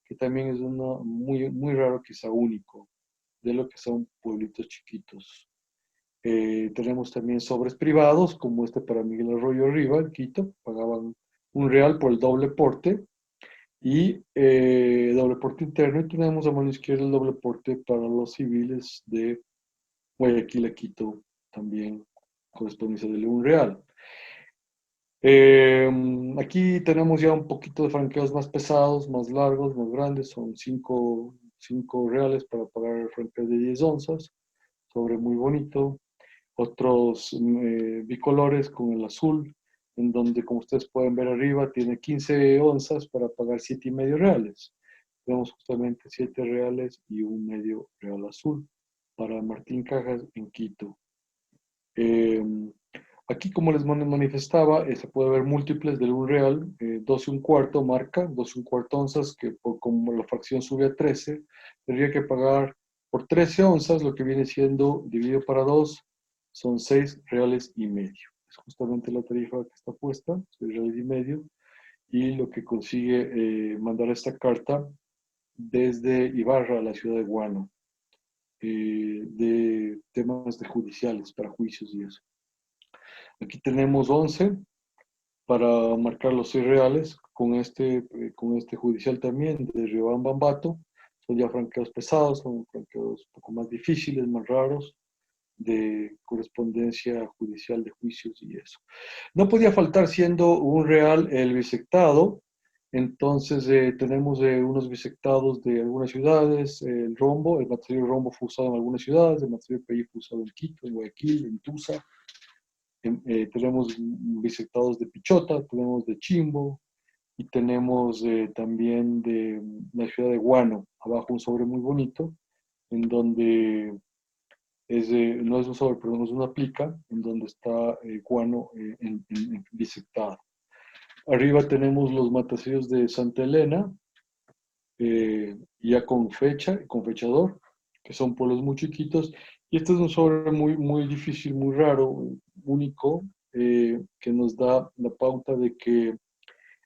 que también es uno muy raro, quizá único, de lo que son pueblitos chiquitos. Tenemos también sobres privados, como este para Miguel Arroyo Arriba, en Quito, pagaban un real por el doble porte, y doble porte interno, y tenemos a mano izquierda el doble porte para los civiles de Guayaquil a Quito, también correspondiente de un real. Aquí tenemos ya un poquito de franqueos más pesados, más largos, más grandes, son 5 reales para pagar el franqueo de 10 onzas, sobre muy bonito. Otros bicolores con el azul, en donde, como ustedes pueden ver arriba, tiene 15 onzas para pagar 7,5 reales. tenemos justamente 7 reales y un medio real azul para Martín Cajas en Quito. Eh, Aquí, como les manifestaba, se puede ver múltiples del un real, 12 un cuarto marca, 12 un cuarto onzas, que como la fracción sube a 13, tendría que pagar por 13 onzas, lo que viene siendo dividido para 2, son 6 reales y medio. Es justamente la tarifa que está puesta, 6 reales y medio, y lo que consigue mandar esta carta desde Ibarra a la ciudad de Guano, de temas de judiciales, para juicios y eso. Aquí tenemos 11 para marcar los 6 reales, con este judicial también de Riobamba Ambato. Son ya franqueos pesados, son franqueos un poco más difíciles, más raros, de correspondencia judicial de juicios y eso. No podía faltar, siendo un real, el bisectado. Entonces tenemos unos bisectados de algunas ciudades, el rombo, el material rombo fue usado en algunas ciudades, el material PI fue usado en Quito, en Guayaquil, en Tusa. Tenemos bisectados de Pichota, tenemos de Chimbo y tenemos también de la ciudad de Guano. Abajo un sobre muy bonito, en donde no es un sobre, perdón, es una plica, en donde está Guano en bisectado. Arriba tenemos los matasellos de Santa Elena, ya con fecha, con fechador, que son pueblos muy chiquitos. Y este es un sobre muy, muy difícil, muy raro, único, que nos da la pauta de que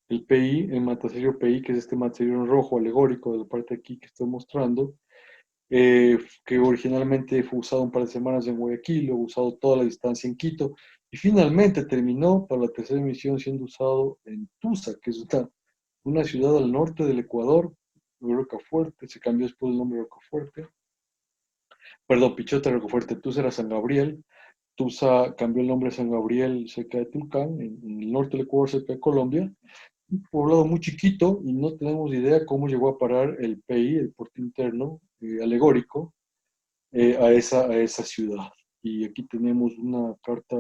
el PI, el matasello PI, que es este matasello en rojo alegórico de la parte de aquí que estoy mostrando, que originalmente fue usado un par de semanas en Guayaquil, luego usado toda la distancia en Quito, y finalmente terminó para la tercera emisión siendo usado en Tusa, que es una ciudad al norte del Ecuador, Rocafuerte, se cambió después el nombre de Rocafuerte, perdón, Pichota Rocafuerte, Tusa era San Gabriel, Tusa cambió el nombre a San Gabriel cerca de Tulcán, en el norte del Ecuador, cerca de Colombia, un poblado muy chiquito y no tenemos idea cómo llegó a parar el PI, el puerto interno alegórico, a esa ciudad. Y aquí tenemos una carta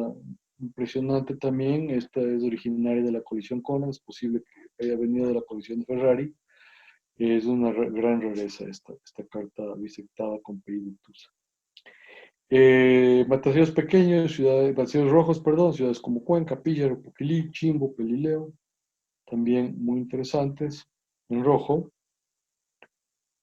impresionante también. Esta es originaria de la colisión Conan, es posible que haya venido de la colisión de Ferrari. Es una gran rareza esta carta bisectada con PI de Tusa. Matasellos pequeños, matasellos rojos, perdón, ciudades como Cuenca, Píllaro, Poquilí, Chimbo, Pelileo, también muy interesantes, en rojo.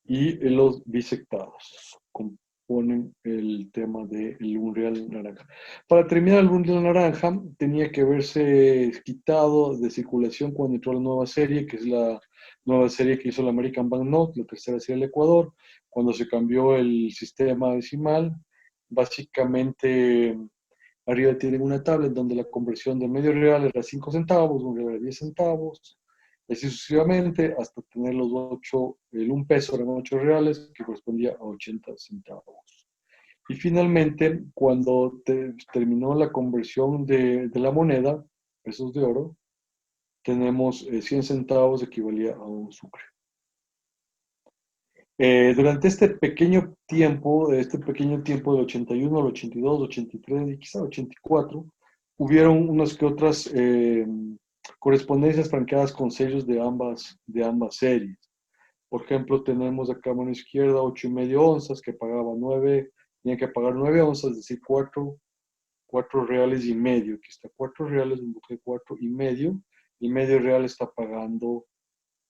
Y los bisectados componen el tema del Unreal naranja. Para terminar, el Unreal naranja tenía que haberse quitado de circulación cuando entró la nueva serie, que es la nueva serie que hizo la American Banknote, la tercera serie del Ecuador, cuando se cambió el sistema decimal. Básicamente, arriba tienen una tabla en donde la conversión de medio real era 5 centavos, un real era 10 centavos, y así sucesivamente, hasta tener los 8, el 1 peso eran 8 reales, que correspondía a 80 centavos. Y finalmente, cuando terminó la conversión de la moneda, pesos de oro, tenemos 100 centavos equivalía a un sucre. Durante este pequeño tiempo del 81 al 82, 83 y quizá 84, hubieron unas que otras correspondencias franqueadas con sellos de ambas series. Por ejemplo, tenemos acá a mano izquierda 8,5 onzas que pagaba 9, tenía que pagar 9 onzas, es decir, 4 reales y medio. Aquí está 4 reales, un buque de 4 y medio real está pagando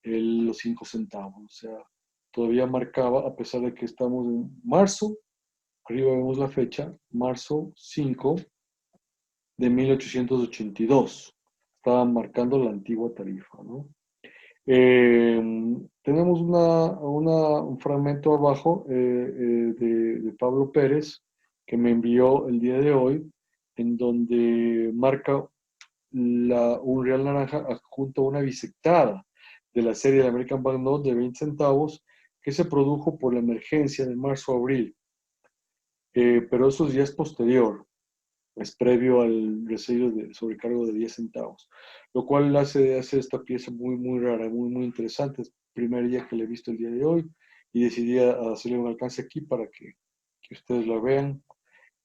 los 5 centavos. O sea, todavía marcaba, a pesar de que estamos en marzo, arriba vemos la fecha, marzo 5 de 1882. Estaba marcando la antigua tarifa, ¿no? Eh, Tenemos un fragmento abajo de Pablo Pérez que me envió el día de hoy, en donde marca un real naranja adjunto a una bisectada de la serie de American Banknote de 20 centavos que se produjo por la emergencia de marzo-abril. Pero eso ya es posterior, es previo al resello de sobrecargo de 10 centavos, lo cual hace esta pieza muy, muy rara, muy, muy interesante. Es el primer día que la he visto el día de hoy y decidí hacerle un alcance aquí para que ustedes la vean,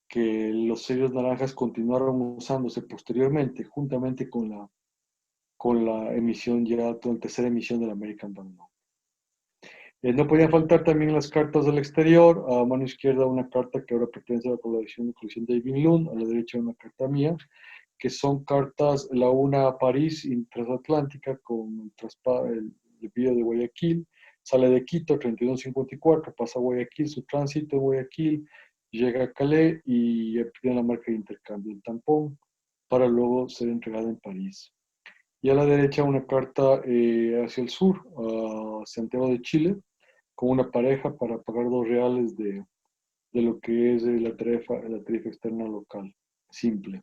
que los sellos naranjas continuaron usándose posteriormente, juntamente con la emisión ya, con la tercera emisión de la American Banknote. No podían faltar también las cartas del exterior. A mano izquierda una carta que ahora pertenece a la colección de David Lund, a la derecha una carta mía, que son cartas, la una a París, transatlántica, con el envío de Guayaquil, sale de Quito, 3154, pasa a Guayaquil, su tránsito en Guayaquil, llega a Calais y pide la marca de intercambio, el tampón, para luego ser entregada en París. Y a la derecha una carta hacia el sur, a Santiago de Chile, con una pareja para pagar 2 reales de lo que es la tarifa externa local, simple.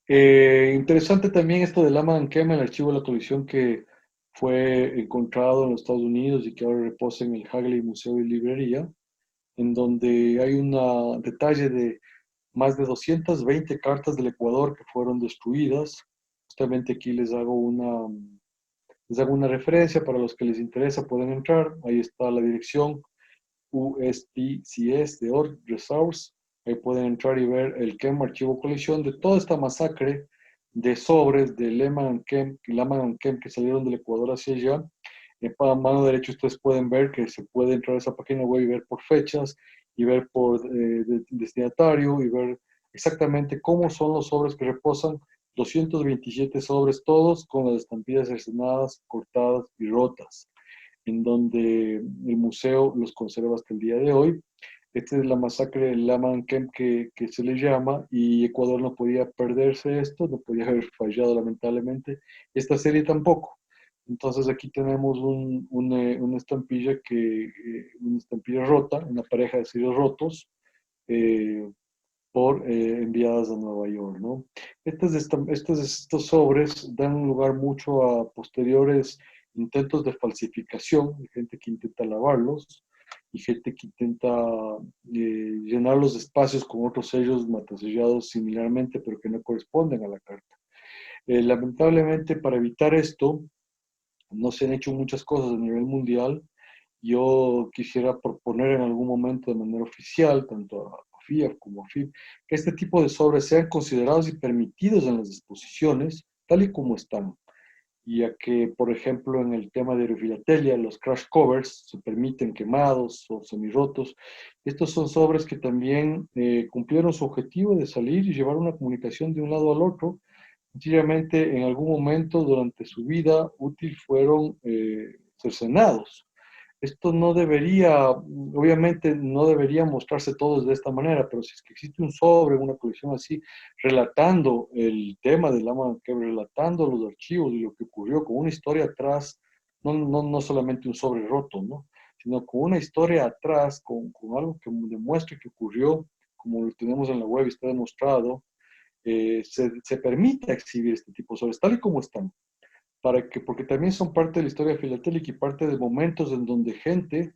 Interesante también esto del Lama Nkema, el archivo de la colección que fue encontrado en los Estados Unidos y que ahora reposa en el Hagley Museo y Librería, en donde hay un detalle de más de 220 cartas del Ecuador que fueron destruidas. Justamente aquí les hago una referencia para los que les interesa, pueden entrar. Ahí está la dirección USPCS de Org Resource. Ahí pueden entrar y ver el KEM archivo colección de toda esta masacre de sobres de Lehman Kem que salieron del Ecuador hacia allá. En mano derecha ustedes pueden ver que se puede entrar a esa página web y ver por fechas y ver por destinatario y ver exactamente cómo son los sobres que reposan. 227 sobres todos con las estampillas cercenadas, cortadas y rotas, en donde el museo los conserva hasta el día de hoy. Esta es la masacre del Laman Kem que se le llama, y Ecuador no podía perderse esto, no podía haber fallado lamentablemente. Esta serie tampoco. Entonces aquí tenemos una estampilla rota, una pareja de sellos rotos, eh, enviadas a Nueva York, ¿no? Estos sobres dan lugar mucho a posteriores intentos de falsificación, de gente que intenta lavarlos y gente que intenta llenar los espacios con otros sellos matasellados similarmente, pero que no corresponden a la carta. Lamentablemente, para evitar esto, no se han hecho muchas cosas a nivel mundial. Yo quisiera proponer en algún momento de manera oficial, tanto a FIAF como a FIP, que este tipo de sobres sean considerados y permitidos en las exposiciones, tal y como están. Ya que, por ejemplo, en el tema de aerofilatelia, los crash covers se permiten quemados o semirrotos. Estos son sobres que también cumplieron su objetivo de salir y llevar una comunicación de un lado al otro. Sencillamente, en algún momento durante su vida útil fueron cercenados. Esto no debería, obviamente no debería mostrarse todos de esta manera, pero si es que existe un sobre, una colección así, relatando el tema del Lama Nkem, relatando los archivos y lo que ocurrió, con una historia atrás, no solamente un sobre roto, ¿no? Sino con una historia atrás, con algo que demuestre que ocurrió, como lo tenemos en la web y está demostrado, se permite exhibir este tipo de sobres, tal y como están, porque también son parte de la historia filatélica y parte de momentos en donde gente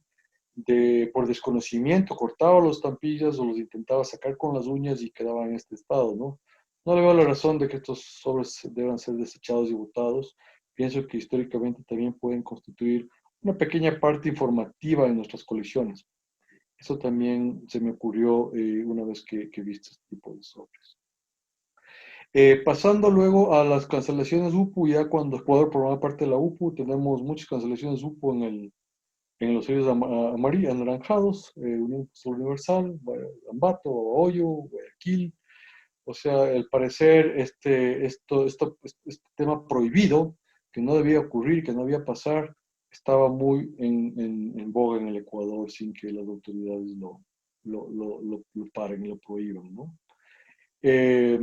por desconocimiento cortaba los estampillas o los intentaba sacar con las uñas y quedaban en este estado, ¿no? No le veo la razón de que estos sobres deban ser desechados y botados. Pienso que históricamente también pueden constituir una pequeña parte informativa en nuestras colecciones. Eso también se me ocurrió una vez que he visto este tipo de sobres. Pasando luego a las cancelaciones UPU, ya cuando Ecuador formaba parte de la UPU, tenemos muchas cancelaciones UPU en los sellos amarillos, anaranjados, Unión Postal Universal, Ambato, Hoyo, Guayaquil. O sea, al parecer este tema prohibido, que no debía ocurrir, que no debía pasar, estaba muy en boga en el Ecuador sin que las autoridades lo paren y lo prohíban, ¿no? Eh,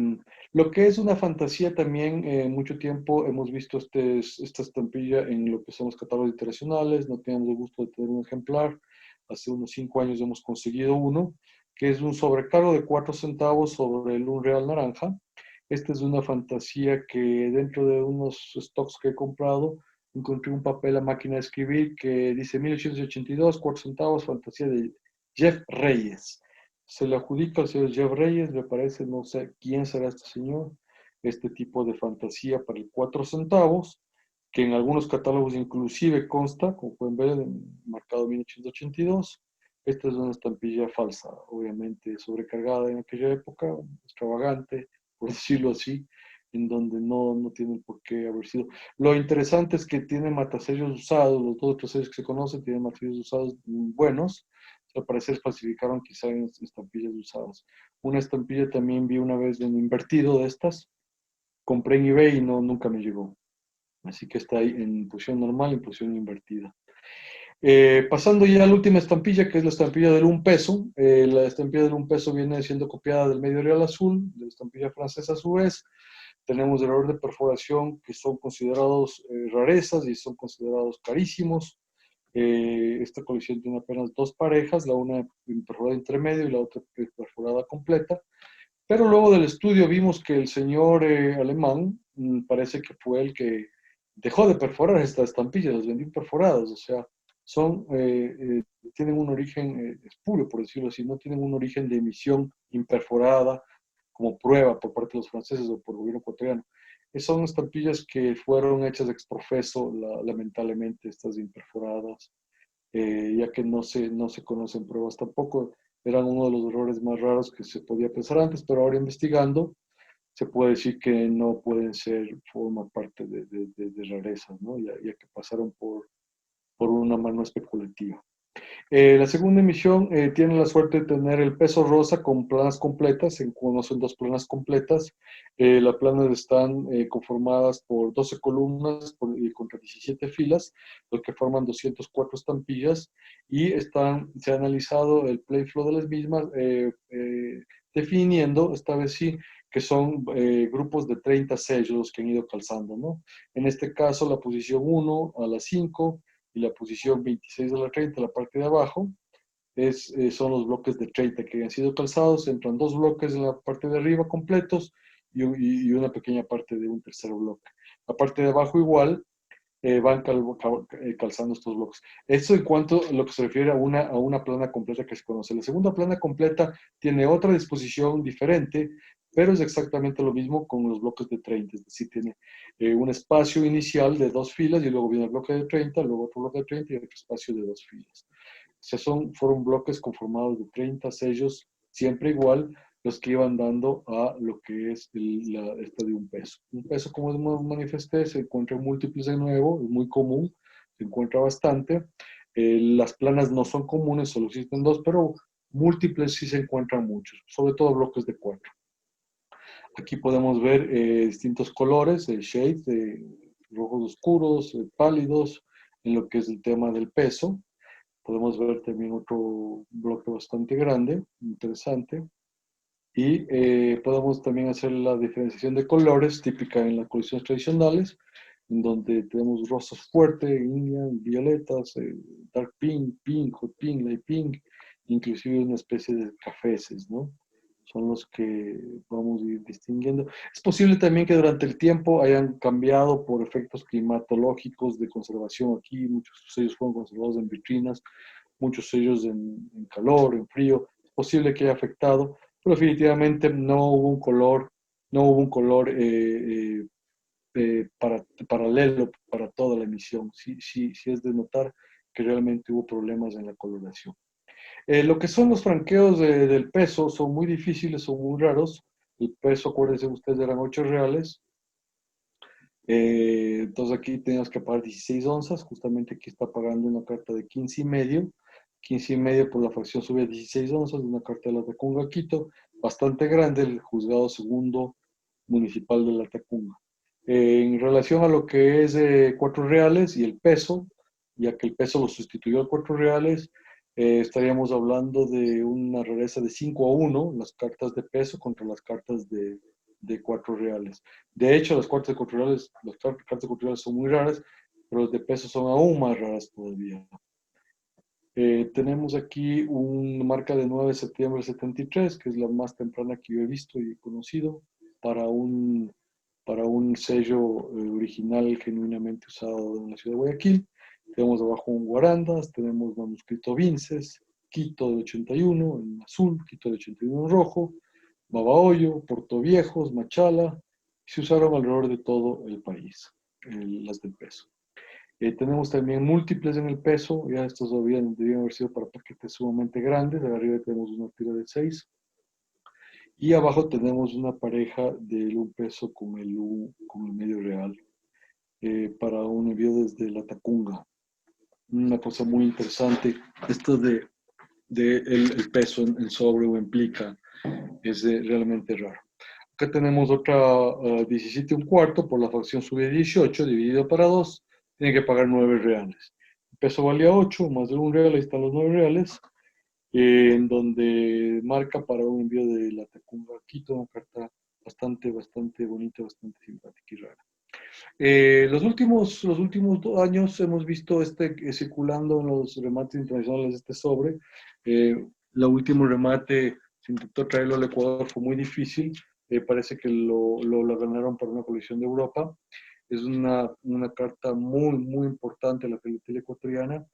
lo que es una fantasía también, mucho tiempo hemos visto esta estampilla en lo que son los catálogos internacionales, no tenemos el gusto de tener un ejemplar, hace unos 5 años hemos conseguido uno, que es un sobrecargo de 4 centavos sobre el un real naranja. Esta es una fantasía que dentro de unos stocks que he comprado, encontré un papel a máquina de escribir que dice 1882, 4 centavos, fantasía de Jeff Reyes. Se le adjudica al señor Jeff Reyes, me parece, no sé quién será este señor, este tipo de fantasía para el 4 centavos, que en algunos catálogos inclusive consta, como pueden ver, marcado 1882. Esta es una estampilla falsa, obviamente sobrecargada en aquella época, extravagante, por decirlo así. en donde no tiene por qué haber sido. Lo interesante es que tiene matasellos usados, los dos matasellos que se conocen tienen matasellos usados buenos, al parecer falsificaron quizá en estampillas usadas. Una estampilla también vi una vez en invertido de estas, compré en eBay y nunca me llegó. Así que está ahí en posición normal, en posición invertida. Pasando ya a la última estampilla, que es la estampilla del 1 peso. La estampilla del 1 peso viene siendo copiada del medio real azul, de la estampilla francesa a su vez. Tenemos errores de perforación que son considerados rarezas y son considerados carísimos. Esta colección tiene apenas dos parejas, la una perforada intermedio y la otra perforada completa. Pero luego del estudio vimos que el señor alemán parece que fue el que dejó de perforar estas estampillas, las vendió perforadas, o sea, tienen un origen espurio, por decirlo así, no tienen un origen de emisión imperforada como prueba por parte de los franceses o por el gobierno ecuatoriano. Son estampillas que fueron hechas ex profeso, lamentablemente, estas imperforadas, ya que no se conocen pruebas tampoco. Eran uno de los errores más raros que se podía pensar antes, pero ahora investigando se puede decir que no pueden formar parte de rarezas, ¿no? Ya que pasaron por una mano especulativa. La segunda emisión tiene la suerte de tener el peso rosa con planas completas, se conocen dos planas completas. Las planas están conformadas por 12 columnas contra 17 filas, lo que forman 204 estampillas, y se ha analizado el play flow de las mismas, definiendo, esta vez sí, que son grupos de 30 sellos los que han ido calzando, ¿no? En este caso, la posición 1 a la 5 y la posición 26 a la 30, la parte de abajo, son los bloques de 30 que han sido calzados. Entran dos bloques en la parte de arriba completos y una pequeña parte de un tercer bloque. La parte de abajo igual, van calzando estos bloques. Esto en cuanto a lo que se refiere a una plana completa que se conoce. La segunda plana completa tiene otra disposición diferente, pero es exactamente lo mismo con los bloques de 30, es decir, tiene un espacio inicial de dos filas y luego viene el bloque de 30, luego otro bloque de 30 y otro espacio de dos filas. O sea, fueron bloques conformados de 30 sellos, siempre igual, los que iban dando a lo que es esta de 1 peso. 1 peso, como manifesté, se encuentra en múltiples de nuevo, es muy común, se encuentra bastante. Las planas no son comunes, solo existen dos, pero múltiples sí se encuentran muchos, sobre todo bloques de 4. Aquí podemos ver distintos colores, shades, rojos oscuros, pálidos, en lo que es el tema del peso. Podemos ver también otro bloque bastante grande, interesante. Y podemos también hacer la diferenciación de colores típica en las colecciones tradicionales, en donde tenemos rosas fuerte, indian, violetas, dark pink, pink, hot pink, light pink, inclusive una especie de cafeces, ¿no? Son los que vamos a ir distinguiendo. Es posible también que durante el tiempo hayan cambiado por efectos climatológicos de conservación aquí. Muchos de ellos fueron conservados en vitrinas, muchos de ellos en calor, en frío. Es posible que haya afectado, pero definitivamente no hubo un color paralelo para toda la emisión. Sí, sí, sí es de notar que realmente hubo problemas en la coloración. Lo que son los franqueos del peso son muy difíciles, son muy raros. El peso, acuérdense ustedes, eran 8 reales. Entonces aquí teníamos que pagar 16 onzas. Justamente aquí está pagando una carta de 15 y medio. 15 y medio por la fracción sube a 16 onzas de una carta de la Tacunga Quito. Bastante grande, el juzgado segundo municipal de la Tacunga. En relación a lo que es 4 reales y el peso, ya que el peso lo sustituyó al 4 reales, estaríamos hablando de una rareza de 5-1, las cartas de peso contra las cartas de 4 reales. De hecho, las cartas de 4 reales son muy raras, pero las de peso son aún más raras todavía. Tenemos aquí una marca de 9 de septiembre del 73, que es la más temprana que yo he visto y he conocido, para un sello original genuinamente usado en la ciudad de Guayaquil. Tenemos abajo un Guarandas, tenemos manuscrito Vinces, Quito de 81 en azul, Quito de 81 en rojo, Babahoyo, Puerto Viejos, Machala, y se usaron alrededor de todo el país, las del peso. Tenemos también múltiples en el peso, ya estos debían haber sido para paquetes sumamente grandes, de arriba tenemos una tira de 6. Y abajo tenemos una pareja del un peso con el medio real para un envío desde la Tacunga. Una cosa muy interesante, esto de el peso en sobre o en plica es realmente raro. Acá tenemos otra 17 un cuarto por la fracción sube 18 dividido para 2, tiene que pagar 9 reales. El peso valía 8, más de un real, ahí están los 9 reales, en donde marca para un envío de la Tacunga a Quito, una carta bastante bonita, bastante simpática y rara. Los últimos 2 años hemos visto circulando en los remates internacionales este sobre. El último remate se intentó traerlo al Ecuador, fue muy difícil. Parece que lo ganaron por una colección de Europa. Es una carta muy importante la filatela ecuatoriana.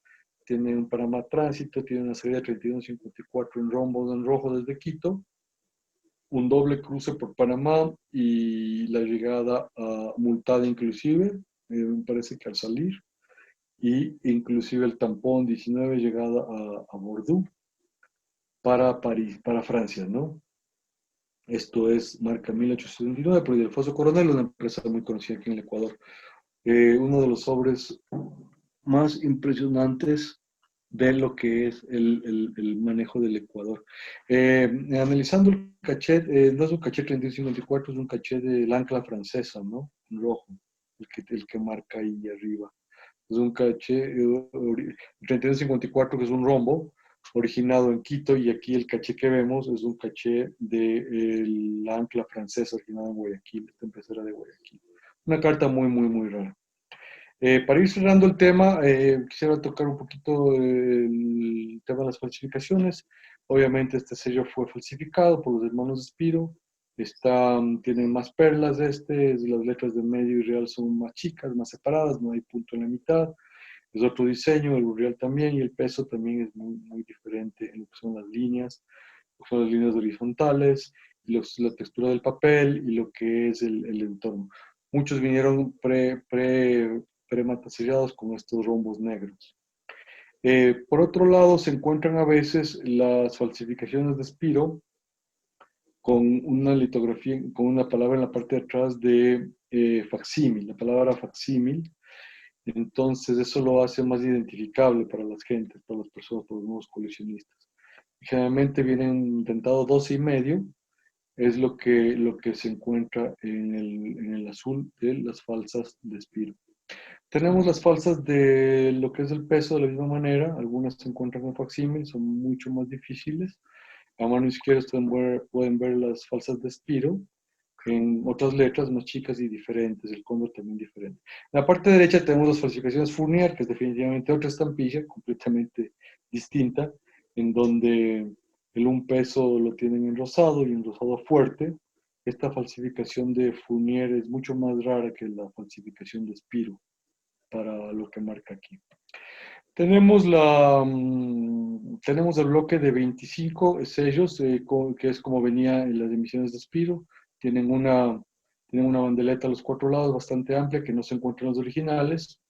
Tiene un Panamá Tránsito, tiene una serie de 3154 en rombo en rojo desde Quito, un doble cruce por Panamá y la llegada multada inclusive, me parece que al salir, y inclusive el tampón 19 llegada a Bordeaux para París, para Francia, ¿no? Esto es marca 1879 por Ildefonso Coronel, una empresa muy conocida aquí en el Ecuador. Uno de los sobres más impresionantes de lo que es el manejo del Ecuador. Analizando el cachet, no es un cachet 3154, es un cachet del ancla francesa, ¿no? En rojo, el que marca ahí arriba. Es un cachet 3154 que es un rombo originado en Quito y aquí el caché que vemos es un caché de la ancla francesa originada en Guayaquil, esta empresa era de Guayaquil. Una carta muy rara. Para ir cerrando el tema, quisiera tocar un poquito el tema de las falsificaciones. Obviamente este sello fue falsificado por los hermanos Spiro. Tienen más perlas las letras de medio y real son más chicas, más separadas, no hay punto en la mitad. Es otro diseño, el real también, y el peso también es muy diferente en lo que son las líneas, lo que son las líneas horizontales, la textura del papel y lo que es el entorno. Muchos vinieron prematasellados con estos rombos negros. Por otro lado, se encuentran a veces las falsificaciones de Spiro con una litografía, con una palabra en la parte de atrás de facsímil, la palabra facsímil. Entonces, eso lo hace más identificable para las gentes, para las personas, para los nuevos coleccionistas. Generalmente vienen intentados 12,5, es lo que se encuentra en el azul de las falsas de Spiro. Tenemos las falsas de lo que es el peso de la misma manera, algunas se encuentran con facsímil, son mucho más difíciles. A mano izquierda ustedes pueden ver las falsas de Spiro en otras letras más chicas y diferentes, el cóndor también diferente. En la parte derecha tenemos las falsificaciones Fournier, que es definitivamente otra estampilla completamente distinta, en donde el un peso lo tienen en rosado y en rosado fuerte. Esta falsificación de Fournier es mucho más rara que la falsificación de Spiro para lo que marca aquí. Tenemos el bloque de 25 sellos, que es como venía en las emisiones de Spiro. Tienen una bandeleta a los 4 lados bastante amplia que no se encuentra en los originales.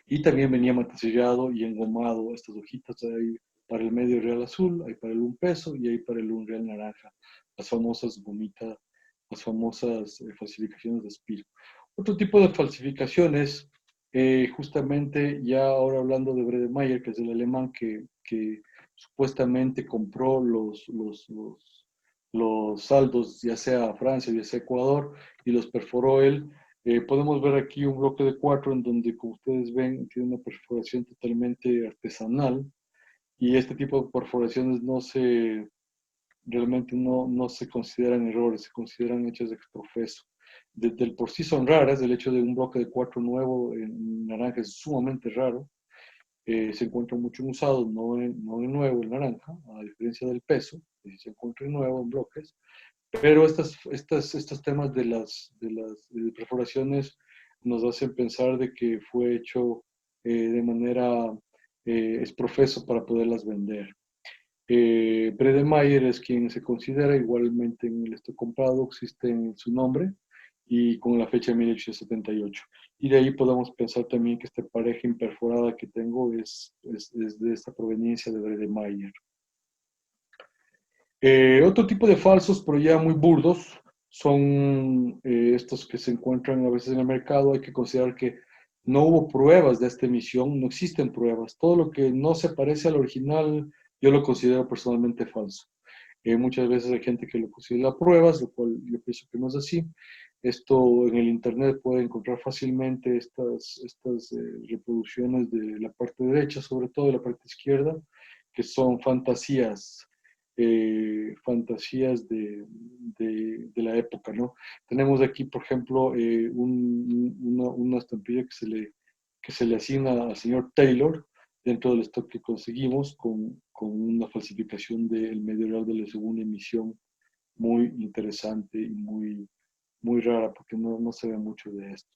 Y también venía matasellado y engomado estas hojitas ahí para el medio real azul, ahí para el un peso y ahí para el un real naranja. Las famosas gomitas, las famosas falsificaciones de Spiro. Otro tipo de falsificaciones, justamente ya ahora hablando de Bredemeier, que es el alemán que supuestamente compró los saldos, ya sea Francia, ya sea Ecuador, y los perforó él. Podemos ver aquí un bloque de 4 en donde, como ustedes ven, tiene una perforación totalmente artesanal y este tipo de perforaciones realmente no se consideran errores, se consideran hechos de exprofeso. Desde el por sí son raras, el hecho de un bloque de 4 nuevo en naranja es sumamente raro. Se encuentra mucho en usado, no en nuevo en naranja, a diferencia del peso, que sí se encuentra en nuevo en bloques. Pero estos temas de las perforaciones nos hacen pensar de que fue hecho de manera exprofeso para poderlas vender. Bredemeier es quien se considera, igualmente en el stock comprado existe en su nombre y con la fecha de 1878. Y de ahí podemos pensar también que esta pareja imperforada que tengo es de esta proveniencia de Bredemeier. Otro tipo de falsos, pero ya muy burdos, son estos que se encuentran a veces en el mercado. Hay que considerar que no hubo pruebas de esta emisión, no existen pruebas. Todo lo que no se parece al original, yo lo considero personalmente falso. Muchas veces hay gente que lo considera pruebas, lo cual yo pienso que no es así. Esto en el Internet puede encontrar fácilmente estas reproducciones de la parte derecha, sobre todo de la parte izquierda, que son fantasías de la época, ¿no? Tenemos aquí, por ejemplo, una estampilla que se le asigna al señor Taylor dentro del stock que conseguimos con una falsificación del medio real de la segunda emisión muy interesante y muy rara porque no se ve mucho de esto.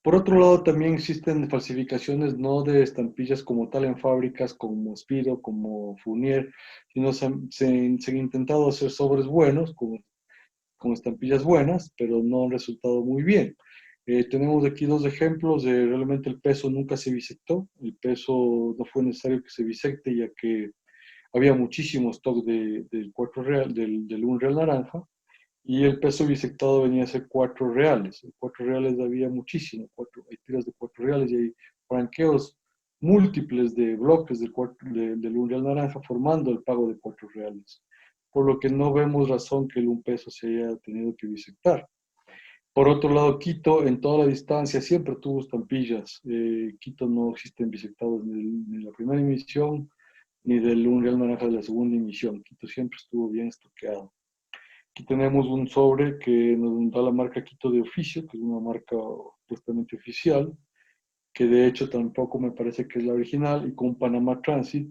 Por otro lado, también existen falsificaciones no de estampillas como tal en fábricas como Spiro, como Fournier, sino se han intentado hacer sobres buenos con estampillas buenas, pero no han resultado muy bien. Tenemos aquí dos ejemplos de realmente el peso nunca se bisectó, el peso no fue necesario que se bisecte ya que había muchísimo stock del 4 real, del 1 real naranja, y el peso bisectado venía a ser 4 reales. En 4 reales había muchísimo, hay tiras de 4 reales y hay franqueos múltiples de bloques del 1 real naranja formando el pago de 4 reales. Por lo que no vemos razón que el 1 peso se haya tenido que bisectar. Por otro lado, Quito en toda la distancia siempre tuvo estampillas. Quito no existen bisectados ni de la primera emisión ni del 1 real naranja de la segunda emisión. Quito siempre estuvo bien estoqueado. Aquí tenemos un sobre que nos da la marca Quito de oficio, que es una marca supuestamente oficial, que de hecho tampoco me parece que es la original, y con Panamá Transit,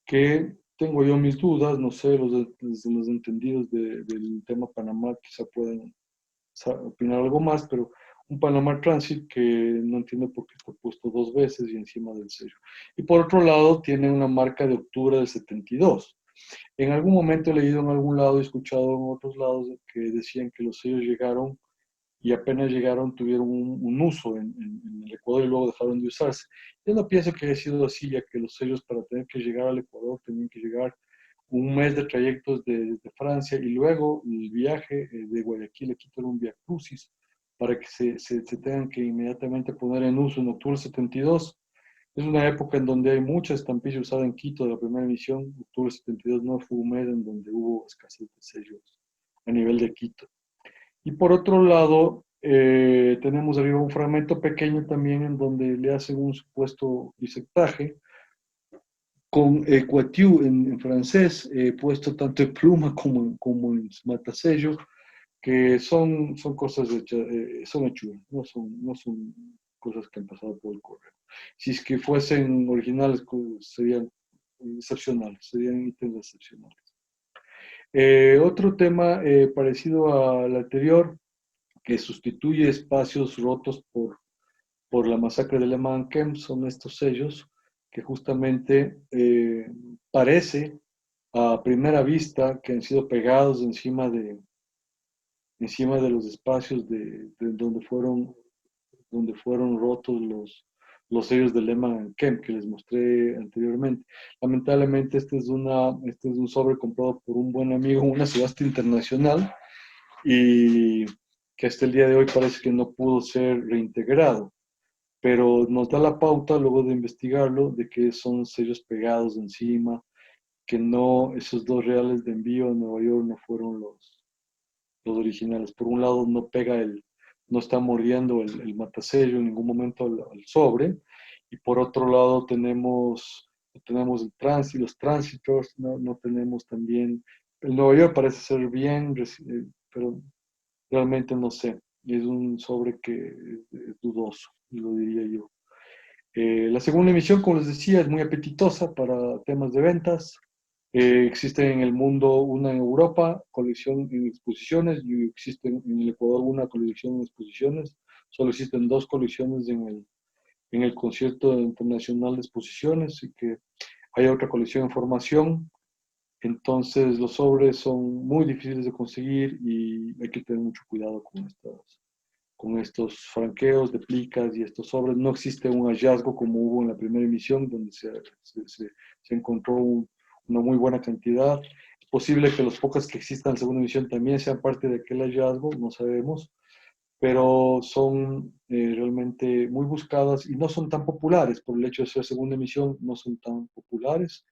que tengo yo mis dudas, no sé, los entendidos del tema Panamá quizá pueden opinar algo más, pero un Panamá Transit que no entiendo por qué está puesto dos veces y encima del sello. Y por otro lado, tiene una marca de octubre del 72. En algún momento he leído en algún lado, he escuchado en otros lados que decían que los sellos llegaron y apenas llegaron tuvieron un uso en el Ecuador y luego dejaron de usarse. Yo no pienso que haya sido así, ya que los sellos para tener que llegar al Ecuador tenían que llegar un mes de trayectos desde Francia y luego el viaje de Guayaquil a Quito era un via crucis para que se tengan que inmediatamente poner en uso en octubre del 72. Es una época en donde hay mucha estampilla usada en Quito de la primera emisión. Octubre del 72 no fue un mes en donde hubo escasez de sellos a nivel de Quito. Y por otro lado, tenemos arriba un fragmento pequeño también en donde le hacen un supuesto disectaje con Quatiu en francés, puesto tanto en pluma como en matasello, que son cosas hechas, son hechuras, no son cosas que han pasado por el correo. Si es que fuesen originales, serían excepcionales, serían ítems excepcionales. Otro tema parecido al anterior, que sustituye espacios rotos por la masacre de Le Mans, son estos sellos que justamente parece a primera vista que han sido pegados encima de los espacios de donde fueron rotos los sellos de Lehman Kemp que les mostré anteriormente. Lamentablemente este es un sobre comprado por un buen amigo en una subasta internacional y que hasta el día de hoy parece que no pudo ser reintegrado, pero nos da la pauta luego de investigarlo de que son sellos pegados encima, que no, esos 2 reales de envío a Nueva York no fueron los originales. Por un lado no está mordiendo el matasello en ningún momento al sobre, y por otro lado tenemos los transitors, no tenemos también, el Nueva York parece ser bien, pero realmente no sé, es un sobre que es dudoso, lo diría yo. La segunda emisión, como les decía, es muy apetitosa para temas de ventas. Existe en el mundo una en Europa, colección en exposiciones, y existe en el Ecuador una colección en exposiciones. Solo existen dos colecciones en el concierto internacional de exposiciones y que hay otra colección en formación. Entonces los sobres son muy difíciles de conseguir y hay que tener mucho cuidado con estos franqueos de plicas y estos sobres. No existe un hallazgo como hubo en la primera emisión, donde se encontró una muy buena cantidad. posible que los pocas que existan en segunda emisión también sean parte de aquel hallazgo, no sabemos, pero son realmente muy buscadas y no son tan populares por el hecho de ser segunda emisión, no son tan populares.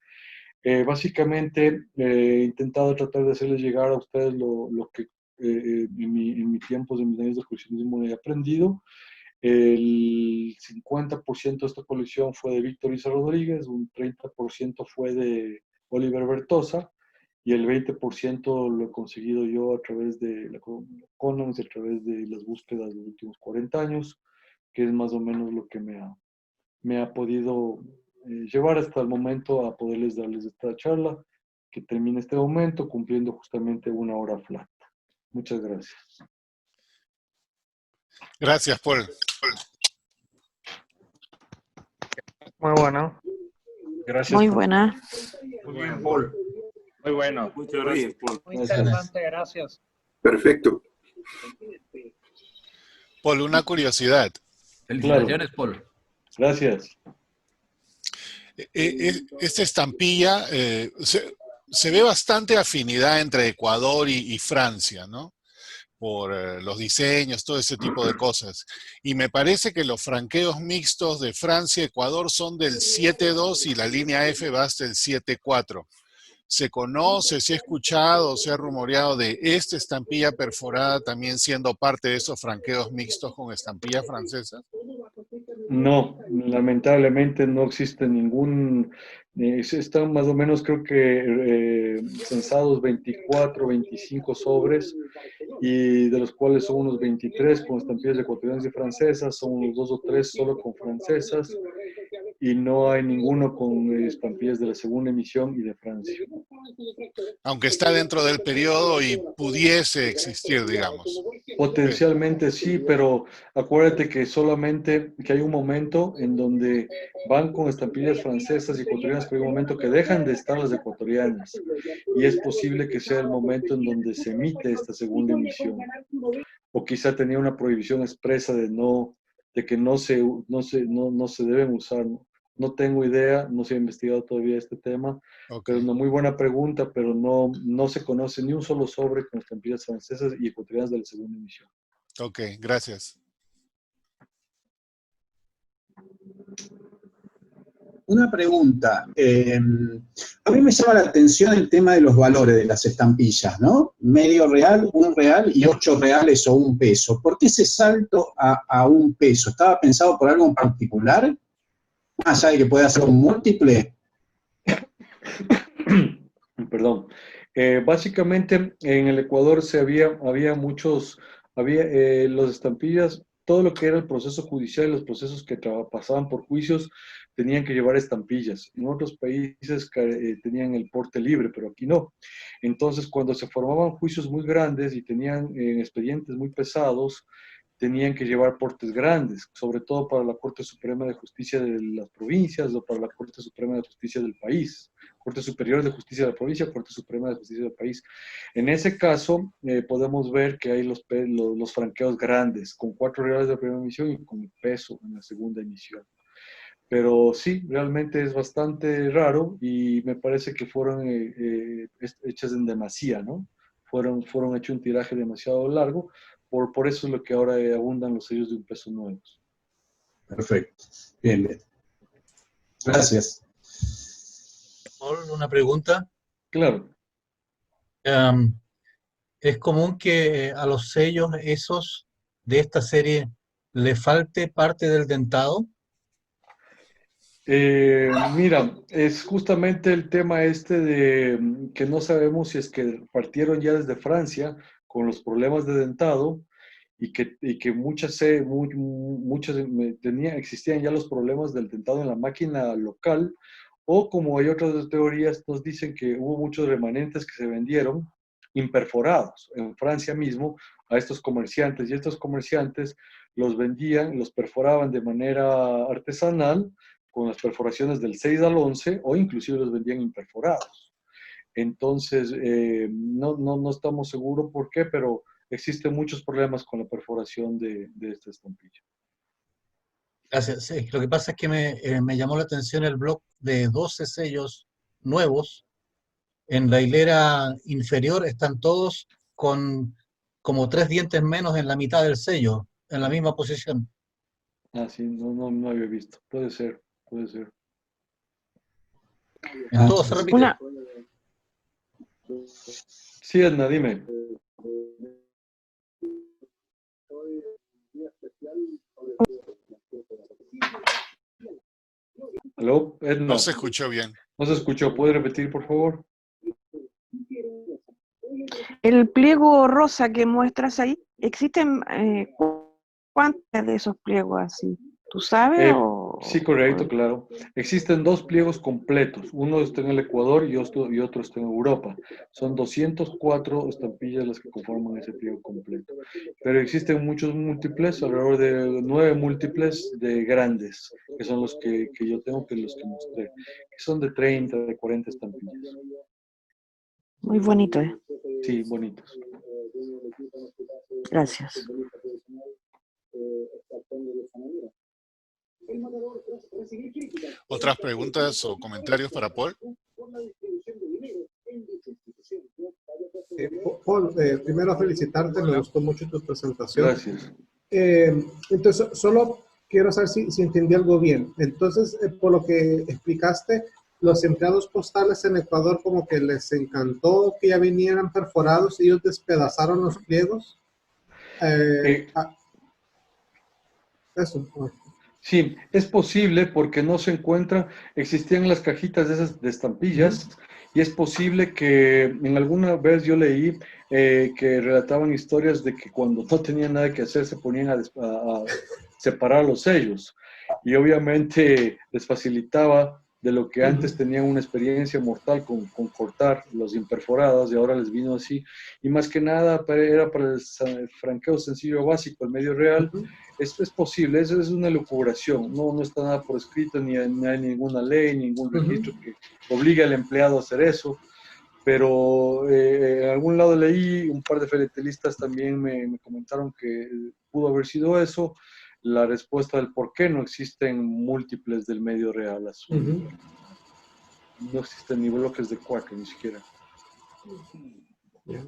Básicamente, he intentado tratar de hacerles llegar a ustedes lo que en mi tiempos de mis años de coleccionismo he aprendido. El 50% de esta colección fue de Víctor Isa Rodríguez, un 30% fue de Oliver Bertosa, y el 20% lo he conseguido yo a través de la Conans, a través de las búsquedas de los últimos 40 años, que es más o menos lo que me ha podido llevar hasta el momento a poderles darles esta charla, que termina este momento cumpliendo justamente una hora flat. Muchas gracias.
Gracias, Paul.
Muy bueno.
Gracias.
Muy buena.
Muy bien, Paul. Muy bueno.
Muchas gracias, Paul.
Muy interesante, gracias.
Perfecto.
Paul, una curiosidad.
Felicitaciones, Paul.
Gracias.
Esta estampilla, se ve bastante afinidad entre Ecuador y Francia, ¿no? Por los diseños, todo ese tipo de cosas. Y me parece que los franqueos mixtos de Francia y Ecuador son del 7.2 y la línea F va hasta el 7.4. ¿Se conoce, se ha escuchado, se ha rumoreado de esta estampilla perforada también siendo parte de esos franqueos mixtos con estampilla francesa?
No, lamentablemente no existe ningún, están más o menos creo que censados 24, 25 sobres, y de los cuales son unos 23 con estampillas ecuatorianas y francesas, son unos 2 o 3 solo con francesas, y no hay ninguno con estampillas de la segunda emisión y de Francia.
Aunque está dentro del periodo y pudiese existir, digamos.
Potencialmente sí, pero acuérdate que solamente que hay un momento en donde van con estampillas francesas y ecuatorianas, pero hay un momento que dejan de estar las ecuatorianas, y es posible que sea el momento en donde se emite esta segunda emisión, o quizá tenía una prohibición expresa de que no se deben usar. No tengo idea, no se ha investigado todavía este tema,
Okay.
pero es una muy buena pregunta, pero no se conoce ni un solo sobre con estampillas francesas y ecuatorianas de la segunda emisión.
Ok, gracias.
Una pregunta. A mí me llama la atención el tema de los valores de las estampillas, ¿no? Medio real, un real y 8 reales o un peso. ¿Por qué ese salto a un peso? ¿Estaba pensado por algo en particular? Más allá de que pueda ser un múltiple.
Perdón. Básicamente en el Ecuador había las estampillas, todo lo que era el proceso judicial, los procesos que pasaban por juicios, tenían que llevar estampillas. En otros países tenían el porte libre, pero aquí no. Entonces, cuando se formaban juicios muy grandes y tenían expedientes muy pesados, tenían que llevar portes grandes, sobre todo para la Corte Suprema de Justicia de las provincias o para la Corte Suprema de Justicia del país. Corte Superior de Justicia de la provincia, Corte Suprema de Justicia del país. En ese caso, podemos ver que hay los franqueos grandes, con 4 reales de la primera emisión y con peso en la segunda emisión. Pero sí, realmente es bastante raro y me parece que fueron hechas en demasía, ¿no? Fueron hechos un tiraje demasiado largo, por eso es lo que ahora abundan los sellos de un peso nuevos.
Perfecto. Bien, bien. Gracias.
Paul, una pregunta.
Claro.
¿Es común que a los sellos esos de esta serie le falte parte del dentado?
Mira, es justamente el tema este de que no sabemos si es que partieron ya desde Francia con los problemas de dentado y que existían ya los problemas del dentado en la máquina local, o como hay otras teorías, nos dicen que hubo muchos remanentes que se vendieron imperforados en Francia mismo a estos comerciantes, y estos comerciantes los vendían, los perforaban de manera artesanal con las perforaciones del 6 al 11, o inclusive los vendían imperforados. Entonces, no estamos seguros por qué, pero existen muchos problemas con la perforación de esta estampilla.
Gracias. Sí, lo que pasa es que me llamó la atención el bloc de 12 sellos nuevos En la hilera inferior están todos con como 3 dientes menos en la mitad del sello, en la misma posición.
Ah, sí, no había visto. Puede ser, puede ser.
En todo se repite.
Una,
Sí, Edna, dime. ¿Aló,
No
Edna?
se escuchó bien.
¿No se escuchó? ¿Puede repetir, por favor?
el pliego rosa que muestras ahí, ¿existen cuántos de esos pliegos así? ¿Tú sabes
Sí,
o
correcto, claro. Existen dos pliegos completos. Uno está en el Ecuador y otro está en Europa. Son 204 estampillas las que conforman ese pliego completo. Pero existen muchos múltiples, alrededor de 9 múltiples de grandes, que son los que yo tengo, que los que mostré, que son de 30, de 40 estampillas.
muy bonito,
Sí, bonitos.
Gracias.
¿Otras preguntas o comentarios para Paul?
Paul, primero felicitarte, me gustó mucho tu presentación.
Gracias.
Entonces, solo quiero saber si entendí algo bien. Entonces, por lo que explicaste, los empleados postales en Ecuador como que les encantó que ya vinieran perforados y ellos despedazaron los pliegos.
Eh,
Eso.
Sí, es posible porque no se encuentra, existían las cajitas de esas de estampillas y es posible que en alguna vez yo leí que relataban historias de que cuando no tenían nada que hacer se ponían a separar los sellos y obviamente les facilitaba de lo que antes tenían una experiencia mortal con cortar los imperforados y ahora les vino así y más que nada era para el franqueo sencillo básico, el medio real. Es posible, eso es una elucubración, no está nada por escrito, ni hay ninguna ley, ningún registro que obligue al empleado a hacer eso, pero en algún lado leí, un par de filatelistas también me comentaron que pudo haber sido eso, la respuesta del por qué no existen múltiples del medio real azul, no existen ni bloques de cuarto ni siquiera.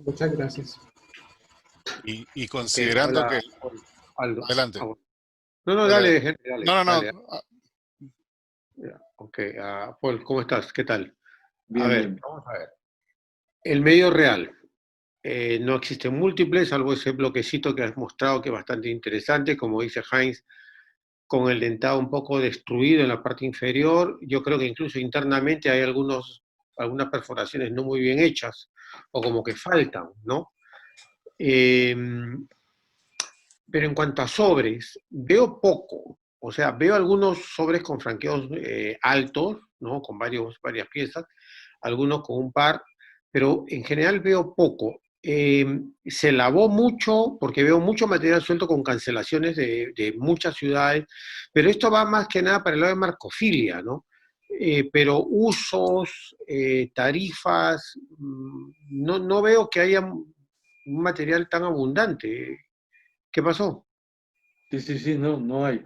Muchas gracias.
Y considerando que...
Aldo.
Adelante.
Bueno. No, dale, gente, dale.
No.
Dale. Ya, ok, Paul, ¿cómo estás? ¿Qué tal?
Bien,
A ver,
bien.
vamos a ver. El medio real. No existen múltiples, salvo ese bloquecito que has mostrado que es bastante interesante, como dice Heinz, con el dentado un poco destruido en la parte inferior. Yo creo que incluso internamente hay algunas perforaciones no muy bien hechas, o como que faltan, ¿no? Pero en cuanto a sobres, veo poco. O sea, veo algunos sobres con franqueos altos, ¿no? Con varias piezas, algunos con un par, pero en general veo poco. Se lavó mucho, porque veo mucho material suelto con cancelaciones de muchas ciudades, pero esto va más que nada para el lado de marcofilia, ¿no? Pero usos, tarifas, no veo que haya un material tan abundante. ¿Qué pasó?
Sí, no hay.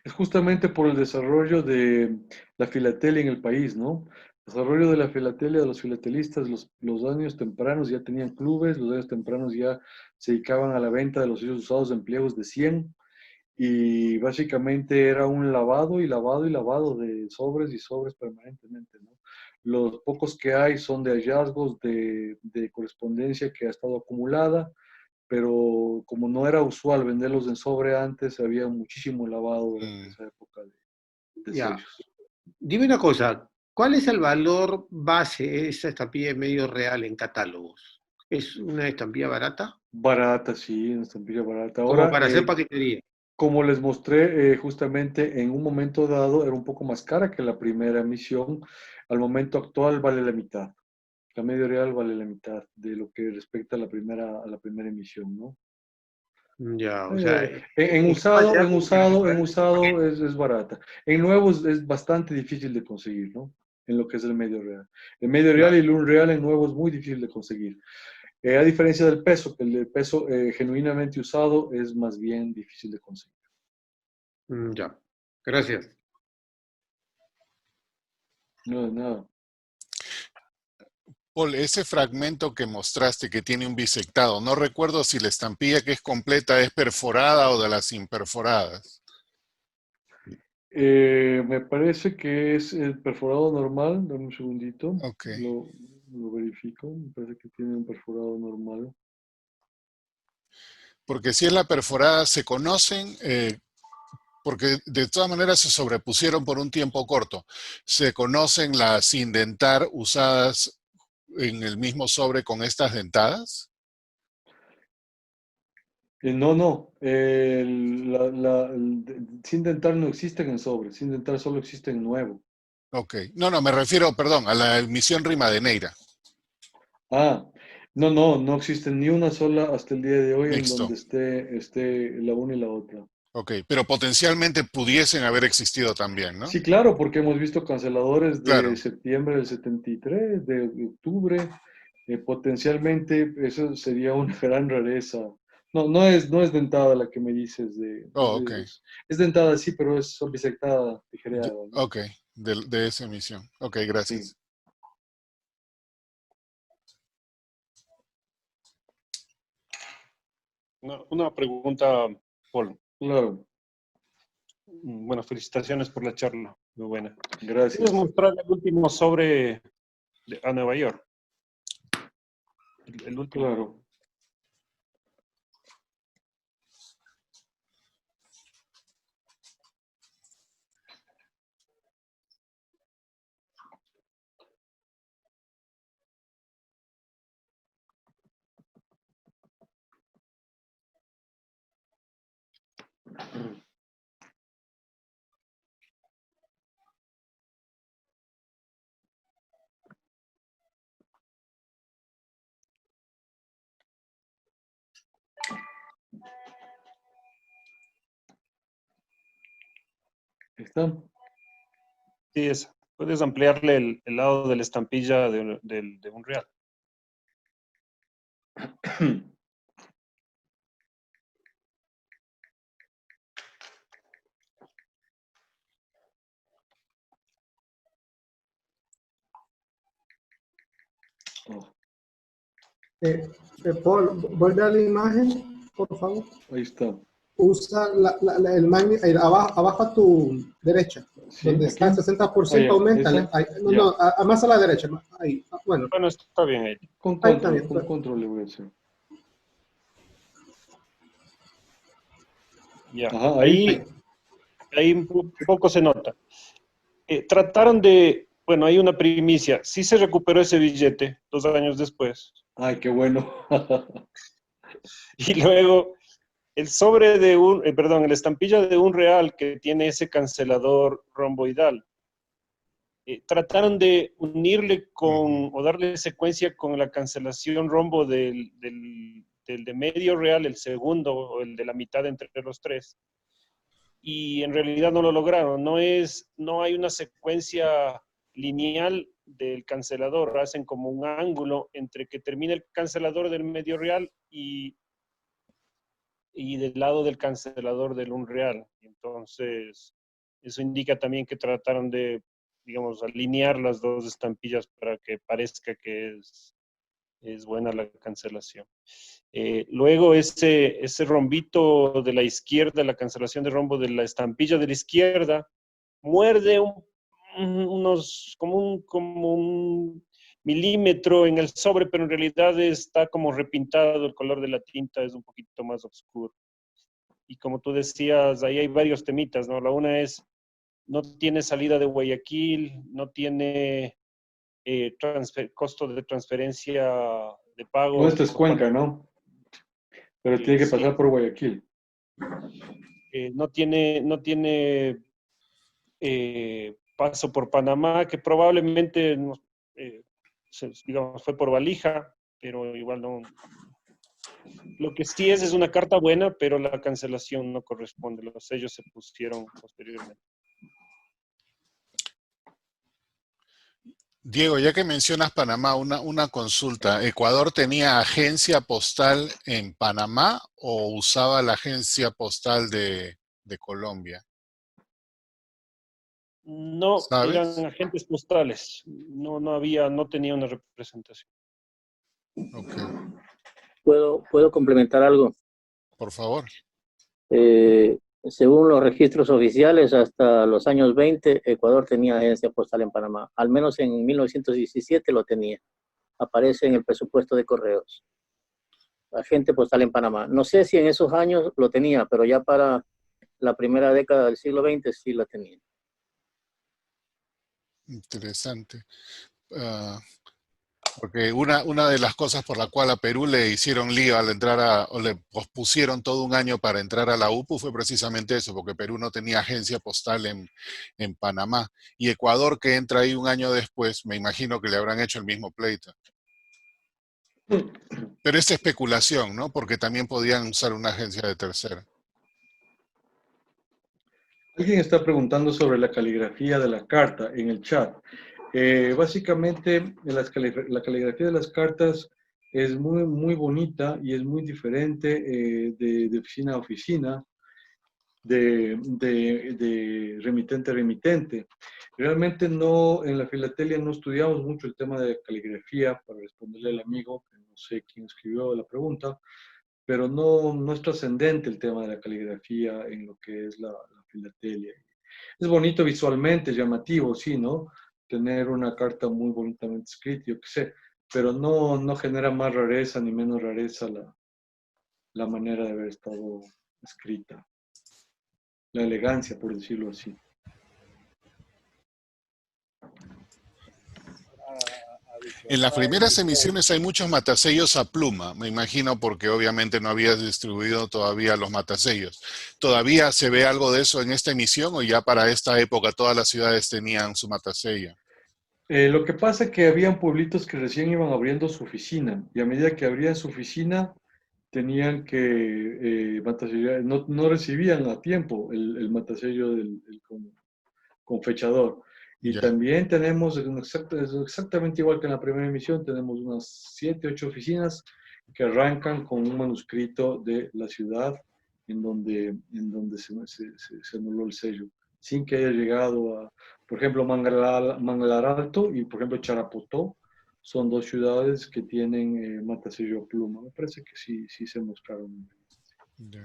Es justamente por el desarrollo de la filatelia en el país, ¿no? El desarrollo de la filatelia, de los filatelistas, los años tempranos ya tenían clubes, los años tempranos ya se dedicaban a la venta de los sellos usados en pliegos de 100 y básicamente era un lavado y lavado y lavado de sobres y sobres permanentemente, ¿no? Los pocos que hay son de hallazgos de correspondencia que ha estado acumulada, pero como no era usual venderlos en sobre antes, había muchísimo lavado durante esa época de
Ya,
sellos.
dime una cosa, ¿cuál es el valor base de esa estampilla de medio real en catálogos? ¿Es una estampilla barata?
Barata, sí, una estampilla barata.
Como
Ahora,
para hacer paquetería.
como les mostré, justamente en un momento dado era un poco más cara que la primera emisión. Al momento actual vale la mitad. La medio real vale la mitad de lo que respecta a la primera emisión, ¿no?
Ya, o sea,
En
¿en qué
usado,
material
en
como que le
usado,
puede
en
hacer un
usado
paquete?
es barata. En nuevos es bastante difícil de conseguir, ¿no? En lo que es el medio real. El medio real y
Claro,
el un real en nuevo es muy difícil de conseguir. A diferencia del peso, que el peso genuinamente usado es más bien difícil de conseguir.
ya. Gracias.
No, de nada.
Paul, ese fragmento que mostraste que tiene un bisectado, no recuerdo si la estampilla que es completa es perforada o de las imperforadas.
Me parece que es el perforado normal. Dame un segundito.
Ok.
Lo verifico. Me parece que tiene un perforado normal.
Porque si es la perforada, se conocen, porque de todas maneras se sobrepusieron por un tiempo corto. Se conocen las indentar usadas en el mismo sobre con estas dentadas.
No. Sin dentar no existe en el sobre. Sin dentar solo existe en nuevo.
Ok. No, me refiero, perdón, a la emisión Rivadeneira.
Ah, no existe ni una sola hasta el día de hoy en
Mixto.
donde esté la una y la otra.
Ok, pero potencialmente pudiesen haber existido también, ¿no?
Sí, claro, porque hemos visto canceladores de
Claro.
septiembre del 73, de octubre. Potencialmente eso sería una gran rareza. No es dentada la que me dices
Oh, ok.
es dentada, sí, pero es bisectada, tijereada, ¿no?
Ok, de esa emisión. Ok, gracias.
Sí.
Una pregunta, Paul.
Claro,
Bueno, felicitaciones por la charla. Muy buena.
gracias.
¿Puedes mostrar el último sobre a Nueva York? El último.
Claro. ¿Está?
Sí, esa. ¿Puedes ampliarle el lado de la estampilla de un real?
Oh,
Paul, vuelve a la imagen, por favor.
ahí está.
Usa el magnet abajo a tu derecha,
Sí,
donde está el
aquí.
60%,
Ya,
aumentale.
¿esa?
Ahí,
Ya.
más a la derecha. Ahí, bueno,
Bueno, está bien ahí.
Con
ahí
control,
también.
con control le voy a hacer.
Ya.
Ajá,
Ahí un poco se nota. Trataron de, bueno, hay una primicia. Sí se recuperó ese billete 2 años después.
Ay, qué bueno.
Y luego el sobre de la estampilla de un real que tiene ese cancelador romboidal. Trataron de unirle o darle secuencia con la cancelación rombo del de medio real, el segundo, o el de la mitad entre los tres. Y en realidad no lo lograron. No hay una secuencia lineal del cancelador. Hacen como un ángulo entre que termina el cancelador del medio real y del lado del cancelador del un real. Entonces, eso indica también que trataron de, digamos, alinear las dos estampillas para que parezca que es buena la cancelación. Luego ese rombito de la izquierda, la cancelación de rombo de la estampilla de la izquierda, muerde como un milímetro en el sobre, pero en realidad está como repintado, el color de la tinta es un poquito más oscuro. Y como tú decías, ahí hay varios temitas, ¿no? La una es, no tiene salida de Guayaquil, no tiene costo de transferencia de pago.
No, esta es Cuenca, ¿no? Pero tiene que pasar por Guayaquil.
No tiene paso por Panamá, que probablemente digamos, fue por valija, pero igual no. Lo que sí es una carta buena, pero la cancelación no corresponde. Los sellos se pusieron posteriormente.
Diego, ya que mencionas Panamá, una consulta. ¿Ecuador tenía agencia postal en Panamá o usaba la agencia postal de Colombia?
No,
¿Sabes?
eran agentes postales. No tenía una representación.
Ok,
¿Puedo complementar algo?
por favor.
Según los registros oficiales, hasta los años 20, Ecuador tenía agencia postal en Panamá. Al menos en 1917 lo tenía. Aparece en el presupuesto de correos. Agente postal en Panamá. No sé si en esos años lo tenía, pero ya para la primera década del siglo XX sí lo tenía.
Interesante. Porque una de las cosas por la cual a Perú le hicieron lío al entrar o le pospusieron todo un año para entrar a la UPU fue precisamente eso, porque Perú no tenía agencia postal en Panamá. Y Ecuador, que entra ahí un año después, me imagino que le habrán hecho el mismo pleito. Pero es especulación, ¿no? Porque también podían usar una agencia de tercera.
Alguien está preguntando sobre la caligrafía de la carta en el chat. Básicamente, la caligrafía de las cartas es muy, muy bonita y es muy diferente de oficina a oficina, de remitente a remitente. Realmente no, en la filatelia no estudiamos mucho el tema de caligrafía, para responderle al amigo, que no sé quién escribió la pregunta, pero no es trascendente el tema de la caligrafía en lo que es la filatelia. Es bonito visualmente, es llamativo, sí, ¿no? Tener una carta muy bonitamente escrita, yo qué sé, pero no genera más rareza ni menos rareza la manera de haber estado escrita. La elegancia, por decirlo así.
En las primeras emisiones hay muchos matasellos a pluma, me imagino, porque obviamente no habías distribuido todavía los matasellos. ¿Todavía se ve algo de eso en esta emisión o ya para esta época todas las ciudades tenían su matasello?
Lo que pasa es que habían pueblitos que recién iban abriendo su oficina y a medida que abrían su oficina tenían que matasellar, no recibían a tiempo el matasello con fechador. Y
Ya.
también tenemos, exactamente igual que en la primera emisión, tenemos unas 7, 8 oficinas que arrancan con un manuscrito de la ciudad en donde se anuló el sello, sin que haya llegado a, por ejemplo, Manglar Alto y, por ejemplo, Charapotó, son dos ciudades que tienen matasello a pluma. Me parece que sí se mostraron
Ya.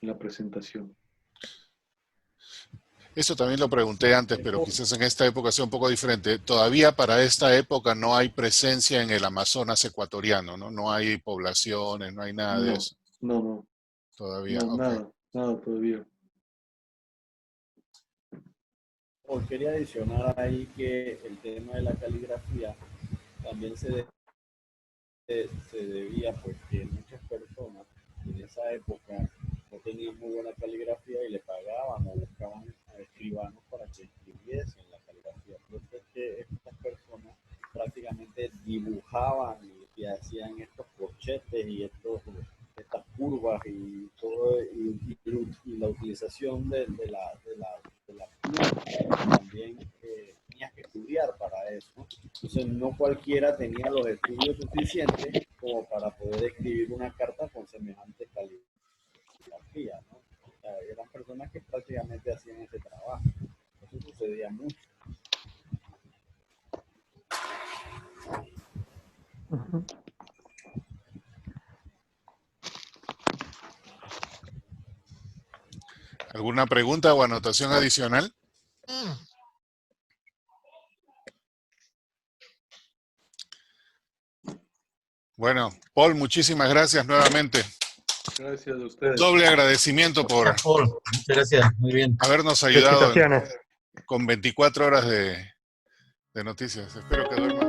en la presentación.
Eso también lo pregunté antes, pero quizás en esta época sea un poco diferente. Todavía para esta época no hay presencia en el Amazonas ecuatoriano, ¿no? No hay poblaciones, no hay nada de eso.
No.
Todavía,
No,
ok.
nada todavía.
Quería adicionar ahí que el tema de la caligrafía también se debía pues que muchas personas en esa época no tenían muy buena caligrafía y le pagaban o buscaban a escribanos para que escribiesen la caligrafía. Entonces que estas personas prácticamente dibujaban y hacían estos corchetes y estas curvas y todo y la utilización de la pluma también tenías que estudiar para eso. Entonces no cualquiera tenía los estudios suficientes como para poder escribir una carta con semejante caligrafía, ¿no? O sea, eran personas que prácticamente hacían ese trabajo. Eso sucedía mucho.
¿Alguna pregunta o anotación adicional? Bueno, Paul, muchísimas gracias nuevamente.
Gracias a ustedes.
Doble agradecimiento por
Paul, muchas gracias, muy bien.
habernos ayudado
Felicitaciones.
con 24 horas de noticias. Espero que duerman.